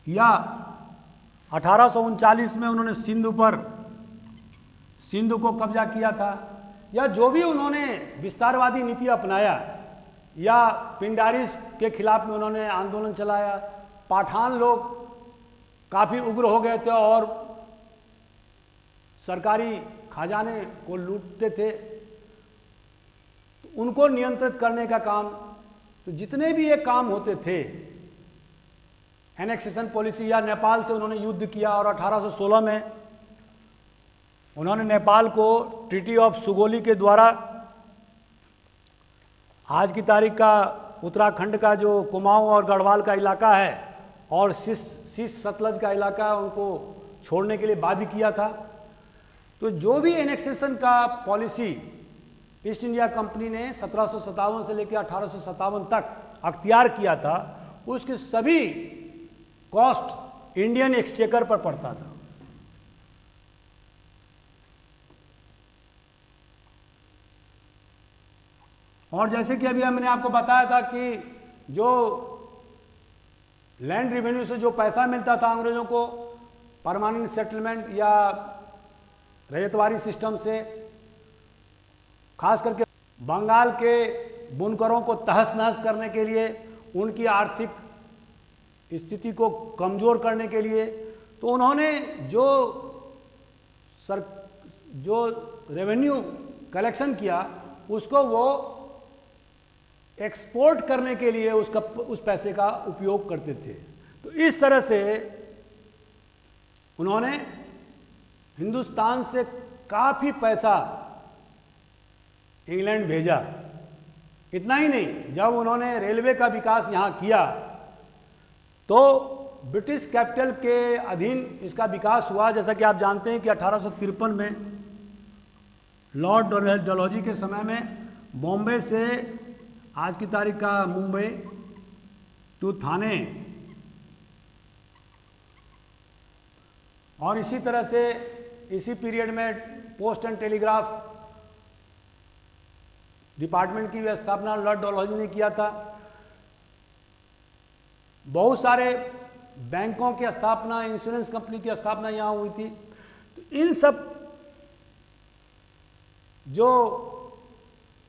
या 1839 में उन्होंने सिंधु को कब्जा किया था। या जो भी उन्होंने विस्तारवादी नीति अपनाया, या पिंडारिस के खिलाफ में उन्होंने आंदोलन चलाया। पठान लोग काफ़ी उग्र हो गए थे और सरकारी खजाने को लूटते थे, तो उनको नियंत्रित करने का काम, तो जितने भी ये काम होते थे, एनेक्सेशन पॉलिसी, या नेपाल से उन्होंने युद्ध किया और 1816 में उन्होंने नेपाल को ट्रीटी ऑफ सुगोली के द्वारा आज की तारीख का उत्तराखंड का जो कुमाऊं और गढ़वाल का इलाका है और शीश सतलज का इलाका है, उनको छोड़ने के लिए बाध्य किया था। तो जो भी एनेक्सेशन का पॉलिसी ईस्ट इंडिया कंपनी ने 1757 से लेकर 1857 तक अख्तियार किया था, उसके सभी कॉस्ट इंडियन एक्सचेकर पर पड़ता था। और जैसे कि अभी मैंने आपको बताया था कि जो लैंड रेवेन्यू से जो पैसा मिलता था अंग्रेजों को परमानेंट सेटलमेंट या रैयतवारी सिस्टम से, खास करके बंगाल के बुनकरों को तहस नहस करने के लिए, उनकी आर्थिक स्थिति को कमज़ोर करने के लिए, तो उन्होंने जो रेवेन्यू कलेक्शन किया उसको वो एक्सपोर्ट करने के लिए उस पैसे का उपयोग करते थे। तो इस तरह से उन्होंने हिंदुस्तान से काफ़ी पैसा इंग्लैंड भेजा। इतना ही नहीं, जब उन्होंने रेलवे का विकास यहाँ किया तो ब्रिटिश कैपिटल के अधीन इसका विकास हुआ। जैसा कि आप जानते हैं कि 1853 में लॉर्ड डलहौजी के समय में बॉम्बे से आज की तारीख का मुंबई टू थाने, और इसी तरह से इसी पीरियड में पोस्ट एंड टेलीग्राफ डिपार्टमेंट की स्थापना लॉर्ड डलहौजी ने किया था। बहुत सारे बैंकों की स्थापना, इंश्योरेंस कंपनी की स्थापना यहाँ हुई थी। तो इन सब जो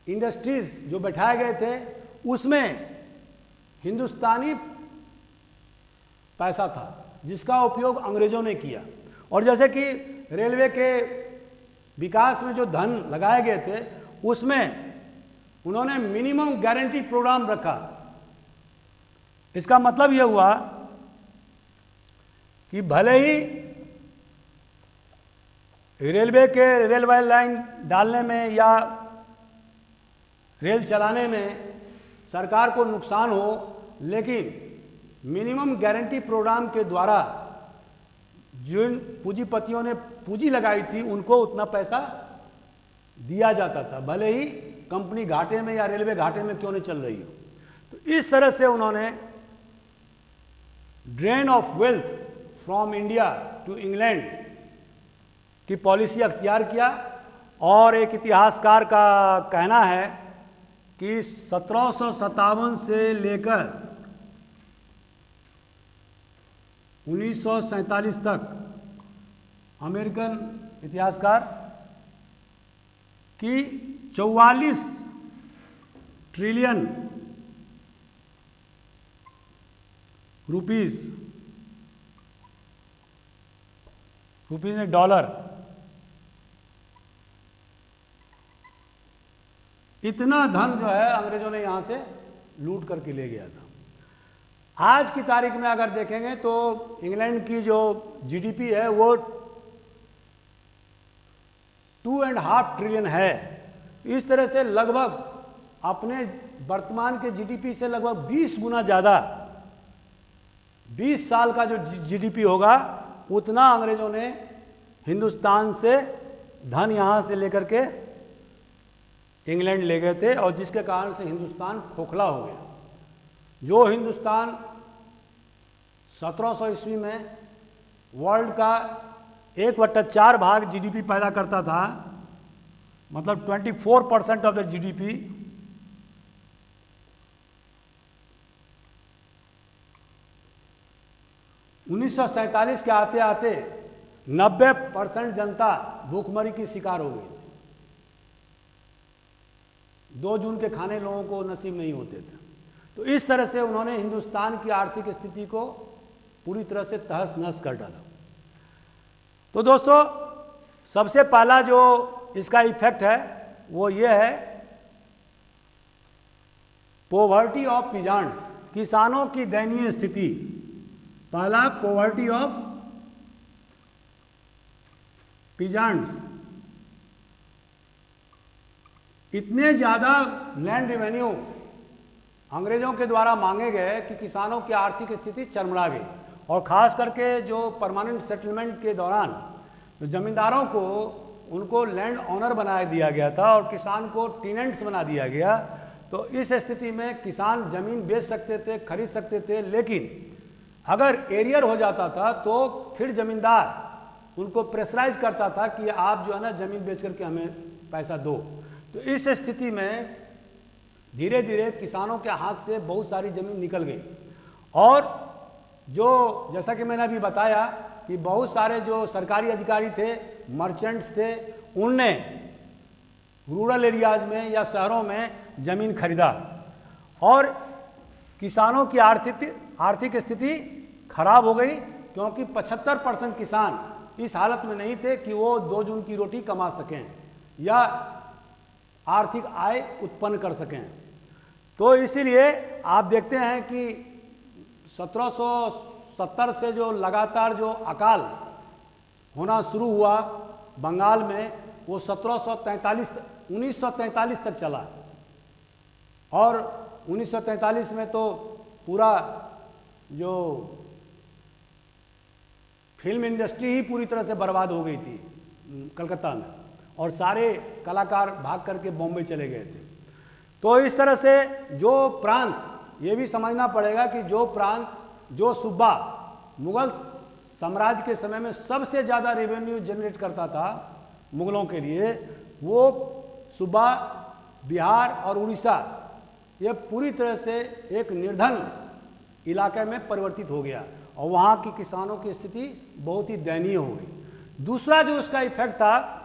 इंडस्ट्रीज जो बैठाए गए थे उसमें हिंदुस्तानी पैसा था जिसका उपयोग अंग्रेजों ने किया। और जैसे कि रेलवे के विकास में जो धन लगाए गए थे उसमें उन्होंने मिनिमम गारंटी प्रोग्राम रखा। इसका मतलब यह हुआ कि भले ही रेलवे के रेलवे लाइन डालने में या रेल चलाने में सरकार को नुकसान हो, लेकिन मिनिमम गारंटी प्रोग्राम के द्वारा जिन पूंजीपतियों ने पूंजी लगाई थी उनको उतना पैसा दिया जाता था, भले ही कंपनी घाटे में या रेलवे घाटे में क्यों नहीं चल रही हो। तो इस तरह से उन्होंने drain of wealth from India to England की पॉलिसी अख्तियार किया। और एक इतिहासकार का कहना है कि 1757 से लेकर 1947 तक अमेरिकन इतिहासकार की 44 ट्रिलियन रुपीस में डॉलर, इतना धन जो है अंग्रेजों ने यहां से लूट करके ले गया था। आज की तारीख में अगर देखेंगे तो इंग्लैंड की जो जीडीपी है वो 2.5 ट्रिलियन है। इस तरह से लगभग अपने वर्तमान के जीडीपी से लगभग 20 गुना ज़्यादा, 20 साल का जो जीडीपी होगा उतना अंग्रेजों ने हिंदुस्तान से धन यहाँ से लेकर के इंग्लैंड ले गए थे, और जिसके कारण से हिंदुस्तान खोखला हो गया। जो हिंदुस्तान 1700 ईस्वी में वर्ल्ड का 1/4 भाग जीडीपी पैदा करता था, मतलब 24% ऑफ द जीडीपी। उन्नीस के आते आते 90% जनता भूखमरी की शिकार हो गई। 2 जून के खाने लोगों को नसीब नहीं होते थे। तो इस तरह से उन्होंने हिंदुस्तान की आर्थिक स्थिति को पूरी तरह से तहस नहस कर डाला। तो दोस्तों, सबसे पहला जो इसका इफेक्ट है वो ये है पॉवर्टी ऑफ पीजांट्स, किसानों की दयनीय स्थिति। पहला पॉवर्टी ऑफ पीजांट्स। इतने ज़्यादा लैंड रेवेन्यू अंग्रेजों के द्वारा मांगे गए कि किसानों की आर्थिक स्थिति चरमरा गई। और ख़ास करके जो परमानेंट सेटलमेंट के दौरान जो जमींदारों को उनको लैंड ऑनर बना दिया गया था और किसान को टेनेंट्स बना दिया गया। तो इस स्थिति में किसान ज़मीन बेच सकते थे, खरीद सकते थे, लेकिन अगर एरियर हो जाता था तो फिर ज़मींदार उनको प्रेशराइज करता था कि आप जो है ना ज़मीन बेच करके हमें पैसा दो। तो इस स्थिति में धीरे धीरे किसानों के हाथ से बहुत सारी ज़मीन निकल गई। और जो जैसा कि मैंने अभी बताया कि बहुत सारे जो सरकारी अधिकारी थे, मर्चेंट्स थे, उनने रूरल एरियाज में या शहरों में ज़मीन खरीदा और किसानों की आर्थिक स्थिति खराब हो गई, क्योंकि 75% किसान इस हालत में नहीं थे कि वो 2 जून की रोटी कमा सकें या आर्थिक आय उत्पन्न कर सकें। तो इसीलिए आप देखते हैं कि 1770 से जो लगातार जो अकाल होना शुरू हुआ बंगाल में, वो 1943 तक चला। और 1943 में तो पूरा जो फिल्म इंडस्ट्री ही पूरी तरह से बर्बाद हो गई थी कलकत्ता में, और सारे कलाकार भाग करके बॉम्बे चले गए थे। तो इस तरह से जो प्रांत, ये भी समझना पड़ेगा कि जो प्रांत, जो सूबा मुगल साम्राज्य के समय में सबसे ज़्यादा रेवेन्यू जनरेट करता था मुगलों के लिए, वो सूबा बिहार और उड़ीसा, ये पूरी तरह से एक निर्धन इलाके में परिवर्तित हो गया और वहाँ की किसानों की स्थिति बहुत ही दयनीय हो गई। दूसरा जो उसका इफेक्ट था,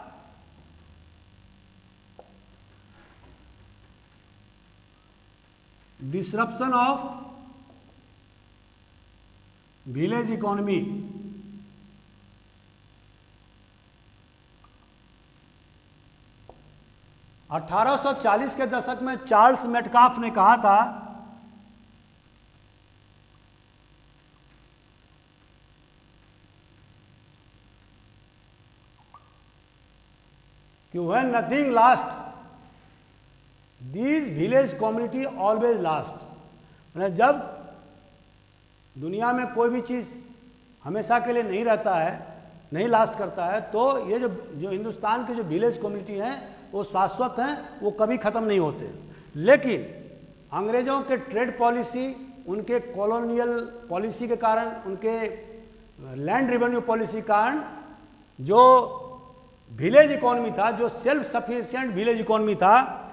डिसरप्शन ऑफ विलेज इकोनॉमी। (1840) के दशक में चार्ल्स मेटकाफ ने कहा था कि when nothing lasts, these village community always last। मतलब जब दुनिया में कोई भी चीज़ हमेशा के लिए नहीं रहता है, नहीं लास्ट करता है, तो ये जो हिंदुस्तान के जो विलेज कम्युनिटी हैं वो शाश्वत हैं, वो कभी ख़त्म नहीं होते। लेकिन अंग्रेज़ों के ट्रेड पॉलिसी, उनके कॉलोनियल पॉलिसी के कारण, उनके लैंड रेवेन्यू पॉलिसी के कारण जो विलेज इकोनॉमी था, जो सेल्फ सफिशिएंट विलेज इकोनॉमी था,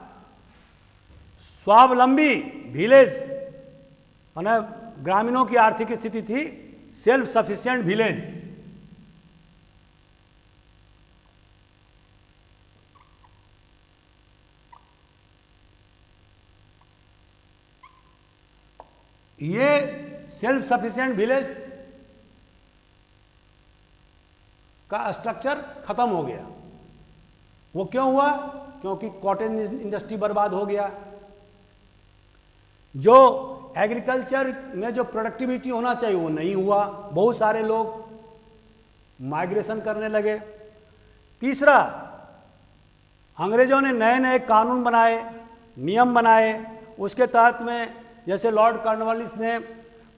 स्वावलंबी विलेज, माने ग्रामीणों की आर्थिक स्थिति थी सेल्फ सफिशिएंट विलेज, ये सेल्फ सफिशिएंट विलेज का स्ट्रक्चर खत्म हो गया। वो क्यों हुआ? क्योंकि कॉटन इंडस्ट्री बर्बाद हो गया। जो एग्रीकल्चर में जो प्रोडक्टिविटी होना चाहिए वो नहीं हुआ, बहुत सारे लोग माइग्रेशन करने लगे। तीसरा, अंग्रेजों ने नए नए कानून बनाए, नियम बनाए, उसके तहत में जैसे लॉर्ड कॉर्नवालिस ने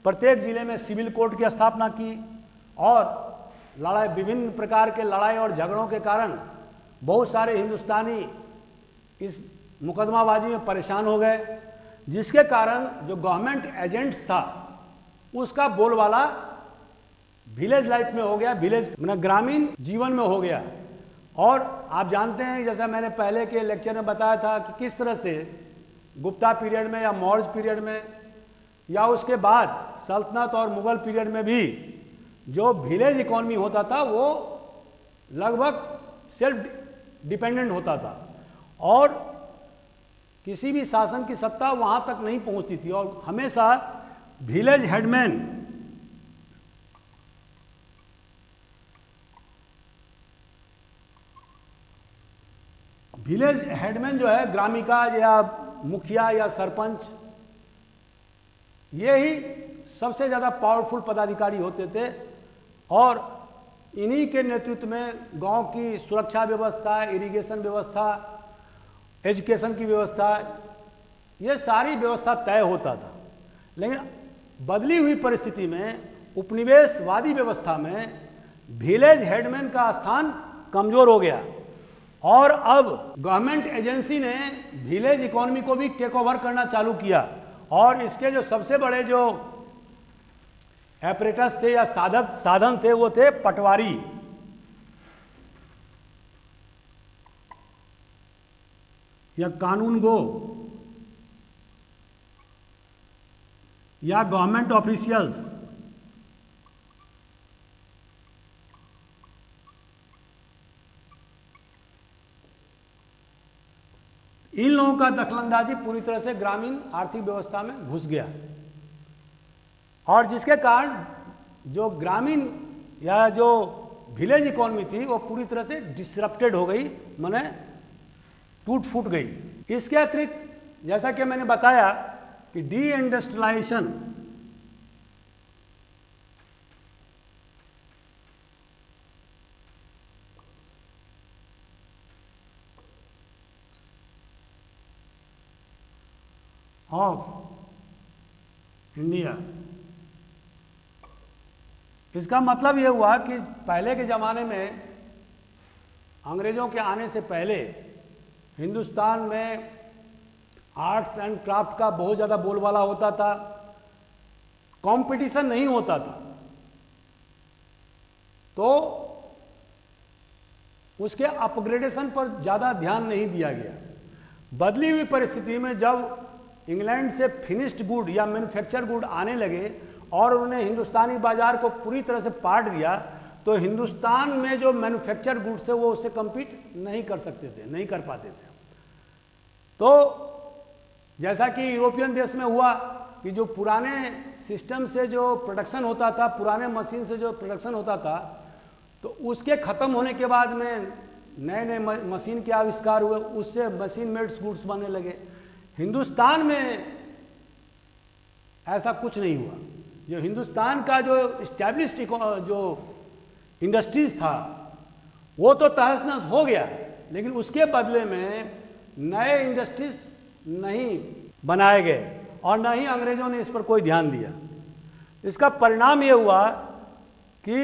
प्रत्येक ज़िले में सिविल कोर्ट की स्थापना की और लड़ाई, विभिन्न प्रकार के लड़ाई और झगड़ों के कारण बहुत सारे हिंदुस्तानी इस मुकदमाबाजी में परेशान हो गए, जिसके कारण जो गवर्नमेंट एजेंट्स था उसका बोलबाला विलेज लाइफ में हो गया, विलेज मतलब ग्रामीण जीवन में हो गया। और आप जानते हैं, जैसा मैंने पहले के लेक्चर में बताया था कि किस तरह से गुप्ता पीरियड में या मौर्य पीरियड में या उसके बाद सल्तनत और मुगल पीरियड में भी जो विलेज इकोनॉमी होता था वो लगभग सेल्फ डिपेंडेंट होता था और किसी भी शासन की सत्ता वहाँ तक नहीं पहुँचती थी और हमेशा विलेज हेडमैन जो है, ग्रामिका या मुखिया या सरपंच, ये ही सबसे ज़्यादा पावरफुल पदाधिकारी होते थे और इन्हीं के नेतृत्व में गांव की सुरक्षा व्यवस्था, इरिगेशन व्यवस्था, एजुकेशन की व्यवस्था, ये सारी व्यवस्था तय होता था। लेकिन बदली हुई परिस्थिति में, उपनिवेशवादी व्यवस्था में विलेज हेडमैन का स्थान कमज़ोर हो गया और अब गवर्नमेंट एजेंसी ने विलेज इकोनॉमी को भी टेक ओवर करना चालू किया और इसके जो सबसे बड़े जो एपरेटस थे या साधन थे वो थे पटवारी। या कानून गो या गवर्नमेंट ऑफिशियल्स। इन लोगों का दखलंदाजी पूरी तरह से ग्रामीण आर्थिक व्यवस्था में घुस गया और जिसके कारण जो ग्रामीण या जो विलेज इकोनॉमी थी वो पूरी तरह से डिसरप्टेड हो गई, माने टूट फूट गई। इसके अतिरिक्त जैसा कि मैंने बताया कि डी इंडस्ट्रियलाइजेशन ऑफ इंडिया, इसका मतलब ये हुआ कि पहले के ज़माने में अंग्रेज़ों के आने से पहले हिंदुस्तान में आर्ट्स एंड क्राफ्ट का बहुत ज़्यादा बोलबाला होता था, कंपटीशन नहीं होता था, तो उसके अपग्रेडेशन पर ज़्यादा ध्यान नहीं दिया गया। बदली हुई परिस्थिति में जब इंग्लैंड से फिनिश्ड गुड या मैन्युफैक्चर गुड आने लगे और उन्होंने हिंदुस्तानी बाजार को पूरी तरह से पाट दिया, तो हिंदुस्तान में जो मैन्युफैक्चर गुड्स थे वो उससे कम्पीट नहीं कर सकते थे, नहीं कर पाते थे। तो जैसा कि यूरोपियन देश में हुआ कि जो पुराने सिस्टम से जो प्रोडक्शन होता था, पुराने मशीन से जो प्रोडक्शन होता था, तो उसके ख़त्म होने के बाद में नए नए मशीन के आविष्कार हुए, उससे मशीन मेड्स गुड्स बनने लगे। हिंदुस्तान में ऐसा कुछ नहीं हुआ। जो हिंदुस्तान का जो इस्टेब्लिश्ड जो इंडस्ट्रीज था वो तो तहस नहस हो गया, लेकिन उसके बदले में नए इंडस्ट्रीज नहीं बनाए गए और न ही अंग्रेज़ों ने इस पर कोई ध्यान दिया। इसका परिणाम ये हुआ कि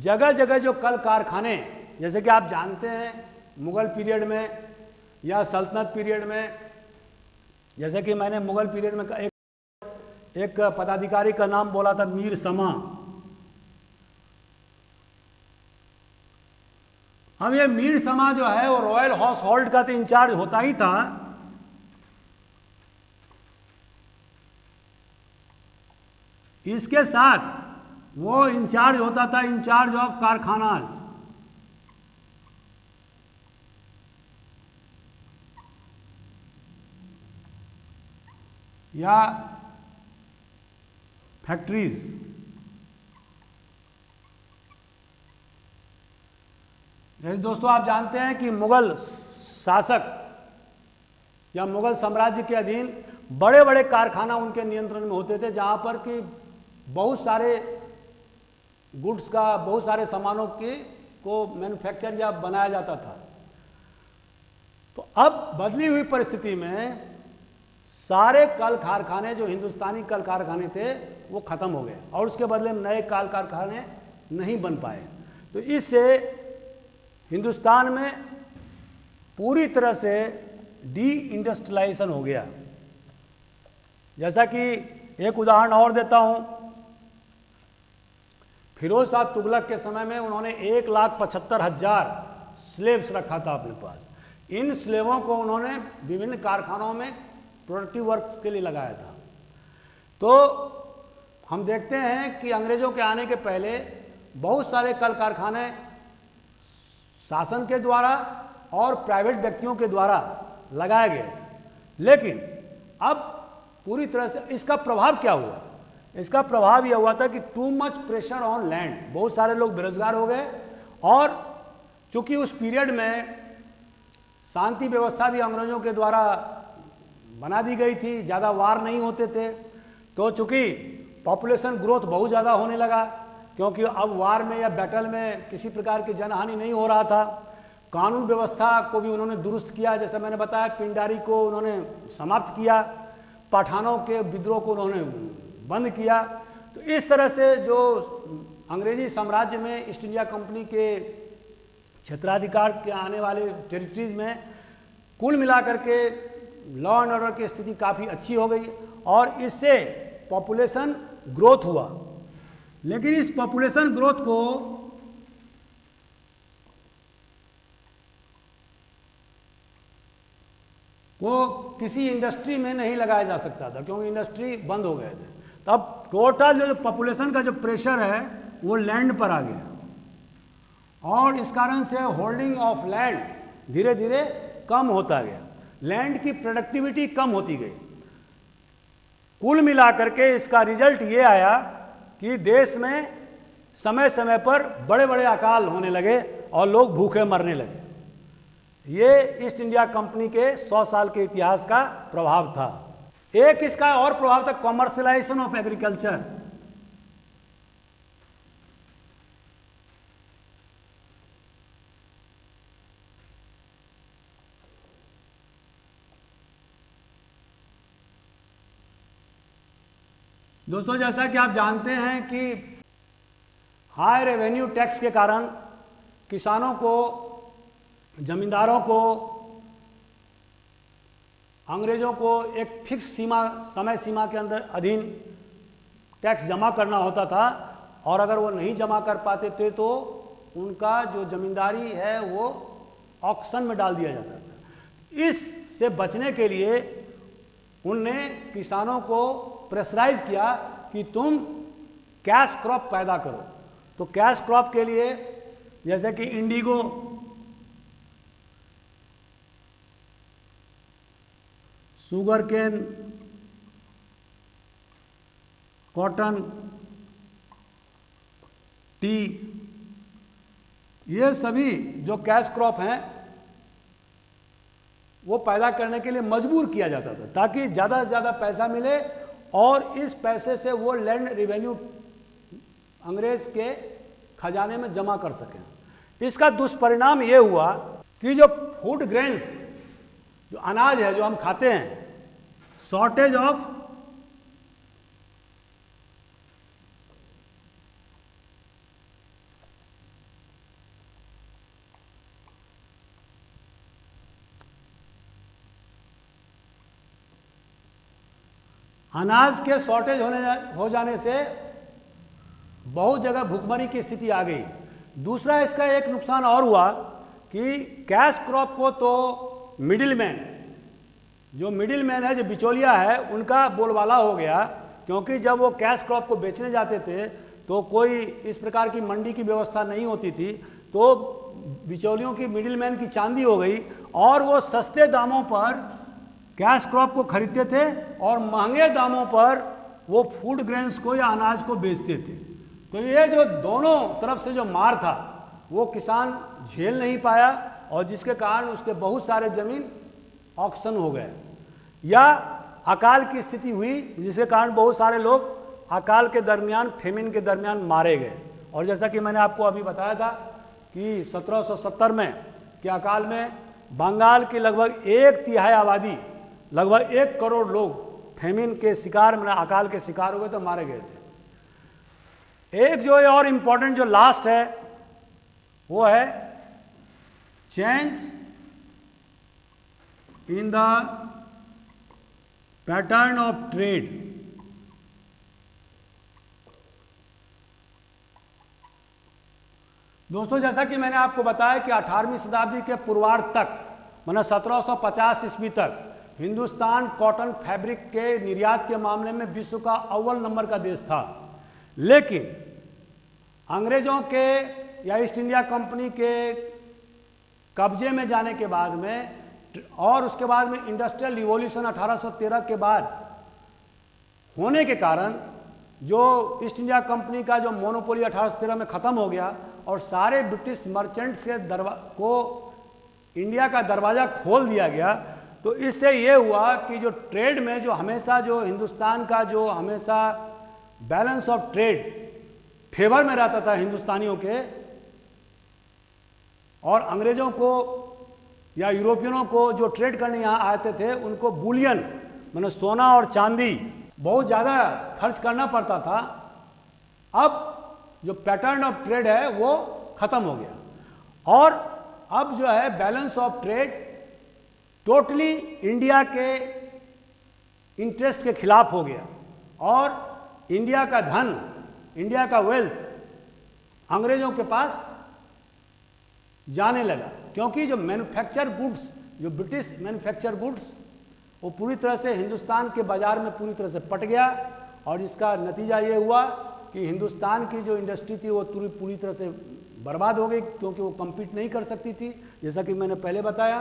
जगह जगह जो कल कारखाने, जैसे कि आप जानते हैं मुग़ल पीरियड में या सल्तनत पीरियड में, जैसे कि मैंने मुग़ल पीरियड में एक पदाधिकारी का नाम बोला था, मीर समा। अब ये मीर समा जो है वो रॉयल हाउस होल्ड का तो इंचार्ज होता ही था, इसके साथ वो इंचार्ज होता था इंचार्ज ऑफ कारखानाज। या फैक्ट्रीज। जैसे दोस्तों आप जानते हैं कि मुगल शासक या मुगल साम्राज्य के अधीन बड़े बड़े कारखाना उनके नियंत्रण में होते थे, जहाँ पर कि बहुत सारे गुड्स का, बहुत सारे सामानों के को मैन्युफैक्चर या बनाया जाता था। तो अब बदली हुई परिस्थिति में सारे कल कारखाने जो हिंदुस्तानी कल कारखाने थे वो ख़त्म हो गए और उसके बदले में नए कल कारखाने नहीं बन पाए। तो इससे हिंदुस्तान में पूरी तरह से डी इंडस्ट्रियलाइजेशन हो गया। जैसा कि एक उदाहरण और देता हूँ फिरोज शाह तुगलक के समय में उन्होंने 1,75,000 स्लेव्स रखा था अपने पास। इन स्लेवों को उन्होंने विभिन्न कारखानों में प्रोडक्टिव वर्क के लिए लगाया था। तो हम देखते हैं कि अंग्रेजों के आने के पहले बहुत सारे कल कारखाने शासन के द्वारा और प्राइवेट व्यक्तियों के द्वारा लगाए गए थे, लेकिन अब पूरी तरह से इसका प्रभाव क्या हुआ? इसका प्रभाव यह हुआ था कि too much pressure on land, बहुत सारे लोग बेरोजगार हो गए, और चूंकि उस पीरियड में शांति व्यवस्था भी अंग्रेजों के द्वारा बना दी गई थी, ज़्यादा वार नहीं होते थे, तो चूंकि पॉपुलेशन ग्रोथ बहुत ज़्यादा होने लगा, क्योंकि अब वार में या बैटल में किसी प्रकार की जनहानि नहीं हो रहा था। कानून व्यवस्था को भी उन्होंने दुरुस्त किया, जैसे मैंने बताया पिंडारी को उन्होंने समाप्त किया, पठानों के विद्रोह को उन्होंने बंद किया। तो इस तरह से जो अंग्रेजी साम्राज्य में ईस्ट इंडिया कंपनी के क्षेत्राधिकार के आने वाले टेरिटरीज में कुल मिलाकर के लॉ एंड ऑर्डर की स्थिति काफ़ी अच्छी हो गई और इससे पॉपुलेशन ग्रोथ हुआ। लेकिन इस पॉपुलेशन ग्रोथ को किसी इंडस्ट्री में नहीं लगाया जा सकता था, क्योंकि इंडस्ट्री बंद हो गए थे। तब टोटल जो पॉपुलेशन का जो प्रेशर है वो लैंड पर आ गया, और इस कारण से होल्डिंग ऑफ लैंड धीरे धीरे कम होता गया, लैंड की प्रोडक्टिविटी कम होती गई। कुल मिलाकर के इसका रिजल्ट ये आया कि देश में समय समय पर बड़े बड़े अकाल होने लगे और लोग भूखे मरने लगे। ये ईस्ट इंडिया कंपनी के 100 साल के इतिहास का प्रभाव था। एक इसका और प्रभाव था कॉमर्शलाइजेशन ऑफ एग्रीकल्चर। दोस्तों, जैसा कि आप जानते हैं कि हाई रेवेन्यू टैक्स के कारण किसानों को, जमींदारों को, अंग्रेजों को एक फिक्स समय सीमा के अंदर अधीन टैक्स जमा करना होता था, और अगर वो नहीं जमा कर पाते थे तो उनका जो जमींदारी है वो ऑक्शन में डाल दिया जाता था। इससे बचने के लिए उनने किसानों को प्रेशराइज किया कि तुम कैश क्रॉप पैदा करो। तो कैश क्रॉप के लिए जैसे कि indigo, sugar cane, cotton, tea, ये सभी जो कैश क्रॉप हैं वो पैदा करने के लिए मजबूर किया जाता था, ताकि ज़्यादा से ज़्यादा पैसा मिले और इस पैसे से वो लैंड रेवेन्यू अंग्रेज के खजाने में जमा कर सकें। इसका दुष्परिणाम ये हुआ कि जो फूड ग्रेन्स, जो अनाज है जो हम खाते हैं, शॉर्टेज ऑफ अनाज के शॉर्टेज हो जाने से बहुत जगह भुखमरी की स्थिति आ गई। दूसरा इसका एक नुकसान और हुआ कि कैश क्रॉप को तो मिडिलमैन, जो मिडिलमैन है, जो बिचौलिया है, उनका बोलबाला हो गया, क्योंकि जब वो कैश क्रॉप को बेचने जाते थे तो कोई इस प्रकार की मंडी की व्यवस्था नहीं होती थी, तो बिचौलियों की, मिडिलमैन की चांदी हो गई और वो सस्ते दामों पर कैश क्रॉप को खरीदते थे और महंगे दामों पर वो फूड ग्रेन्स को या अनाज को बेचते थे। तो ये जो दोनों तरफ से जो मार था वो किसान झेल नहीं पाया, और जिसके कारण उसके बहुत सारे जमीन ऑक्शन हो गए, या अकाल की स्थिति हुई, जिसके कारण बहुत सारे लोग अकाल के दरमियान, फेमिन के दरमियान मारे गए। और जैसा कि मैंने आपको अभी बताया था कि 1770 में के अकाल में बंगाल की लगभग 1/3 आबादी, लगभग 1 करोड़ लोग फेमिन के शिकार में, अकाल के शिकार हो गए, तो मारे गए थे। एक जो और इम्पोर्टेंट जो लास्ट है वो है change in the pattern of trade. दोस्तों, जैसा कि मैंने आपको बताया कि 18वीं शताब्दी के पूर्वार्ध तक, मतलब 1750 ईस्वी तक, हिंदुस्तान कॉटन फैब्रिक के निर्यात के मामले में विश्व का अव्वल नंबर का देश था। लेकिन अंग्रेजों के या ईस्ट इंडिया कंपनी के कब्जे में जाने के बाद में और उसके बाद में इंडस्ट्रियल रिवॉल्यूशन 1813 के बाद होने के कारण जो ईस्ट इंडिया कंपनी का जो मोनोपोली 1813 में ख़त्म हो गया और सारे ब्रिटिश मर्चेंट से को इंडिया का दरवाज़ा खोल दिया गया, तो इससे ये हुआ कि जो ट्रेड में जो हमेशा जो हिंदुस्तान का जो हमेशा बैलेंस ऑफ ट्रेड फेवर में रहता था हिंदुस्तानियों के, और अंग्रेज़ों को या यूरोपियनों को जो ट्रेड करने यहाँ आते थे उनको बुलियन मतलब सोना और चांदी बहुत ज़्यादा खर्च करना पड़ता था। अब जो पैटर्न ऑफ ट्रेड है वो ख़त्म हो गया और अब जो है balance of trade totally India के इंटरेस्ट के खिलाफ हो गया और इंडिया का धन, इंडिया का वेल्थ अंग्रेज़ों के पास जाने लगा, क्योंकि जो मैन्युफैक्चर गुड्स, जो ब्रिटिश मैन्युफैक्चर गुड्स, वो पूरी तरह से हिंदुस्तान के बाज़ार में पूरी तरह से पट गया और इसका नतीजा ये हुआ कि हिंदुस्तान की जो इंडस्ट्री थी वो पूरी तरह से बर्बाद हो गई, क्योंकि वो कम्पीट नहीं कर सकती थी, जैसा कि मैंने पहले बताया।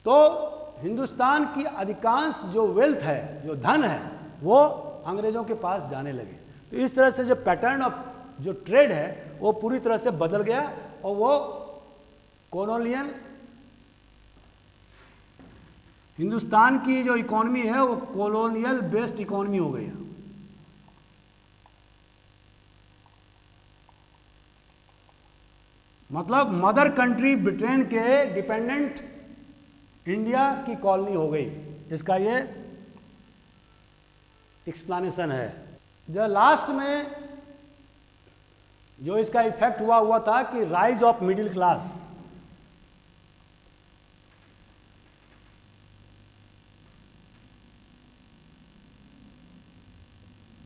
तो हिंदुस्तान की अधिकांश जो वेल्थ है, जो धन है, वो अंग्रेज़ों के पास जाने लगे। तो इस तरह से जो पैटर्न ऑफ जो ट्रेड है वो पूरी तरह से बदल गया और वो कॉलोनियल हिंदुस्तान की जो इकोनॉमी है वो कॉलोनियल बेस्ड इकोनॉमी हो गई। मतलब मदर कंट्री ब्रिटेन के डिपेंडेंट इंडिया की कॉलोनी हो गई। इसका ये एक्सप्लेनेशन है। जो लास्ट में जो इसका इफेक्ट हुआ था कि राइज ऑफ मिडिल क्लास।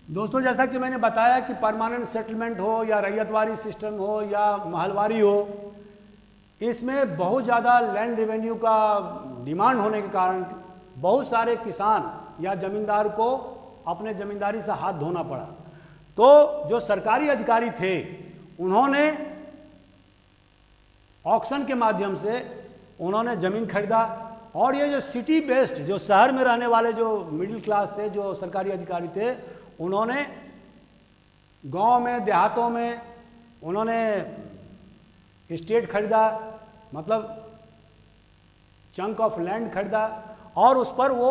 दोस्तों, जैसा कि मैंने बताया कि परमानेंट सेटलमेंट हो या रैयतवारी सिस्टम हो या महलवारी हो, इसमें बहुत ज़्यादा लैंड रेवेन्यू का डिमांड होने के कारण बहुत सारे किसान या जमींदार को अपने जमींदारी से हाथ धोना पड़ा। तो जो सरकारी अधिकारी थे उन्होंने ऑक्शन के माध्यम से उन्होंने ज़मीन खरीदा और ये जो सिटी बेस्ड, जो शहर में रहने वाले जो मिडिल क्लास थे, जो सरकारी अधिकारी थे, उन्होंने गांव में, देहातों में उन्होंने एस्टेट खरीदा, मतलब चंक ऑफ लैंड खरीदा और उस पर वो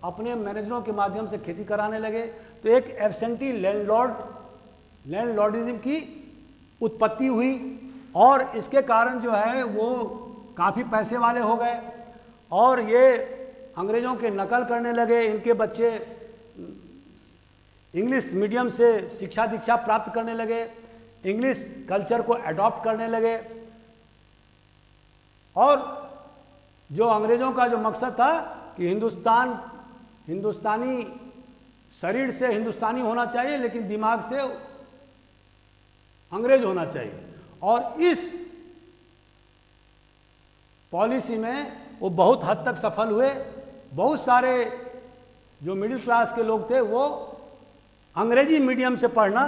अपने मैनेजरों के माध्यम से खेती कराने लगे। तो एक एब्सेंटी लैंडलॉर्डिज्म की उत्पत्ति हुई और इसके कारण जो है वो काफ़ी पैसे वाले हो गए और ये अंग्रेज़ों के नकल करने लगे। इनके बच्चे इंग्लिश मीडियम से शिक्षा दीक्षा प्राप्त करने लगे, इंग्लिश कल्चर को अडॉप्ट करने लगे और जो अंग्रेज़ों का जो मकसद था कि हिंदुस्तानी शरीर से हिंदुस्तानी होना चाहिए लेकिन दिमाग से अंग्रेज होना चाहिए, और इस पॉलिसी में वो बहुत हद तक सफल हुए। बहुत सारे जो मिडिल क्लास के लोग थे वो अंग्रेजी मीडियम से पढ़ना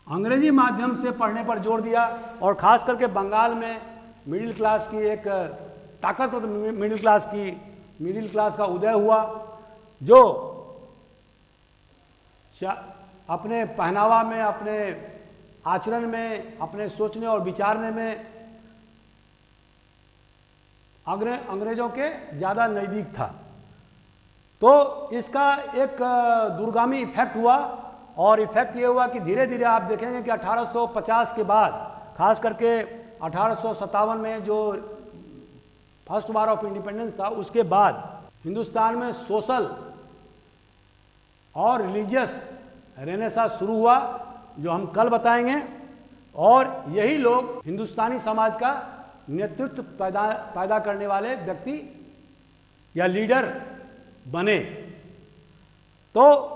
अंग्रेजी माध्यम से पढ़ने पर जोर दिया और ख़ास करके बंगाल में मिडिल क्लास की एक ताकतवर मिडिल क्लास का उदय हुआ, जो अपने पहनावा में, अपने आचरण में, अपने सोचने और विचारने में अंग्रेज़ों के ज़्यादा नज़दीक था। तो इसका एक दूरगामी इफेक्ट हुआ और इफेक्ट ये हुआ कि धीरे धीरे आप देखेंगे कि 1850 के बाद, खास करके 1857 में जो फर्स्ट वार ऑफ इंडिपेंडेंस था, उसके बाद हिंदुस्तान में सोशल और रिलीजियस रेनेसां शुरू हुआ, जो हम कल बताएंगे। और यही लोग हिंदुस्तानी समाज का नेतृत्व पैदा करने वाले व्यक्ति या लीडर बने। तो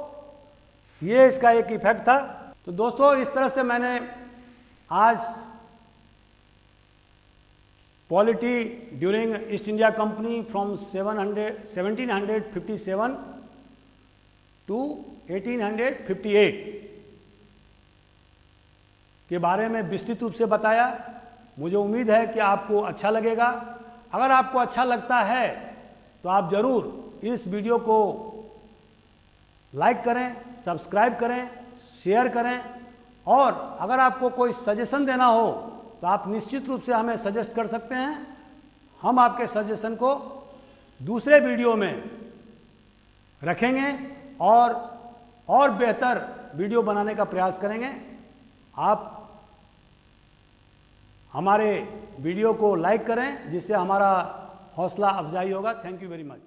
ये इसका एक इफेक्ट था। तो दोस्तों, इस तरह से मैंने आज polity during East India Company from 1757 to 1858 के बारे में विस्तृत रूप से बताया। मुझे उम्मीद है कि आपको अच्छा लगेगा। अगर आपको अच्छा लगता है तो आप ज़रूर इस वीडियो को लाइक करें, सब्सक्राइब करें, शेयर करें, और अगर आपको कोई सजेशन देना हो तो आप निश्चित रूप से हमें सजेस्ट कर सकते हैं। हम आपके सजेशन को दूसरे वीडियो में रखेंगे और बेहतर वीडियो बनाने का प्रयास करेंगे। आप हमारे वीडियो को लाइक करें, जिससे हमारा हौसला अफजाई होगा। Thank you very much.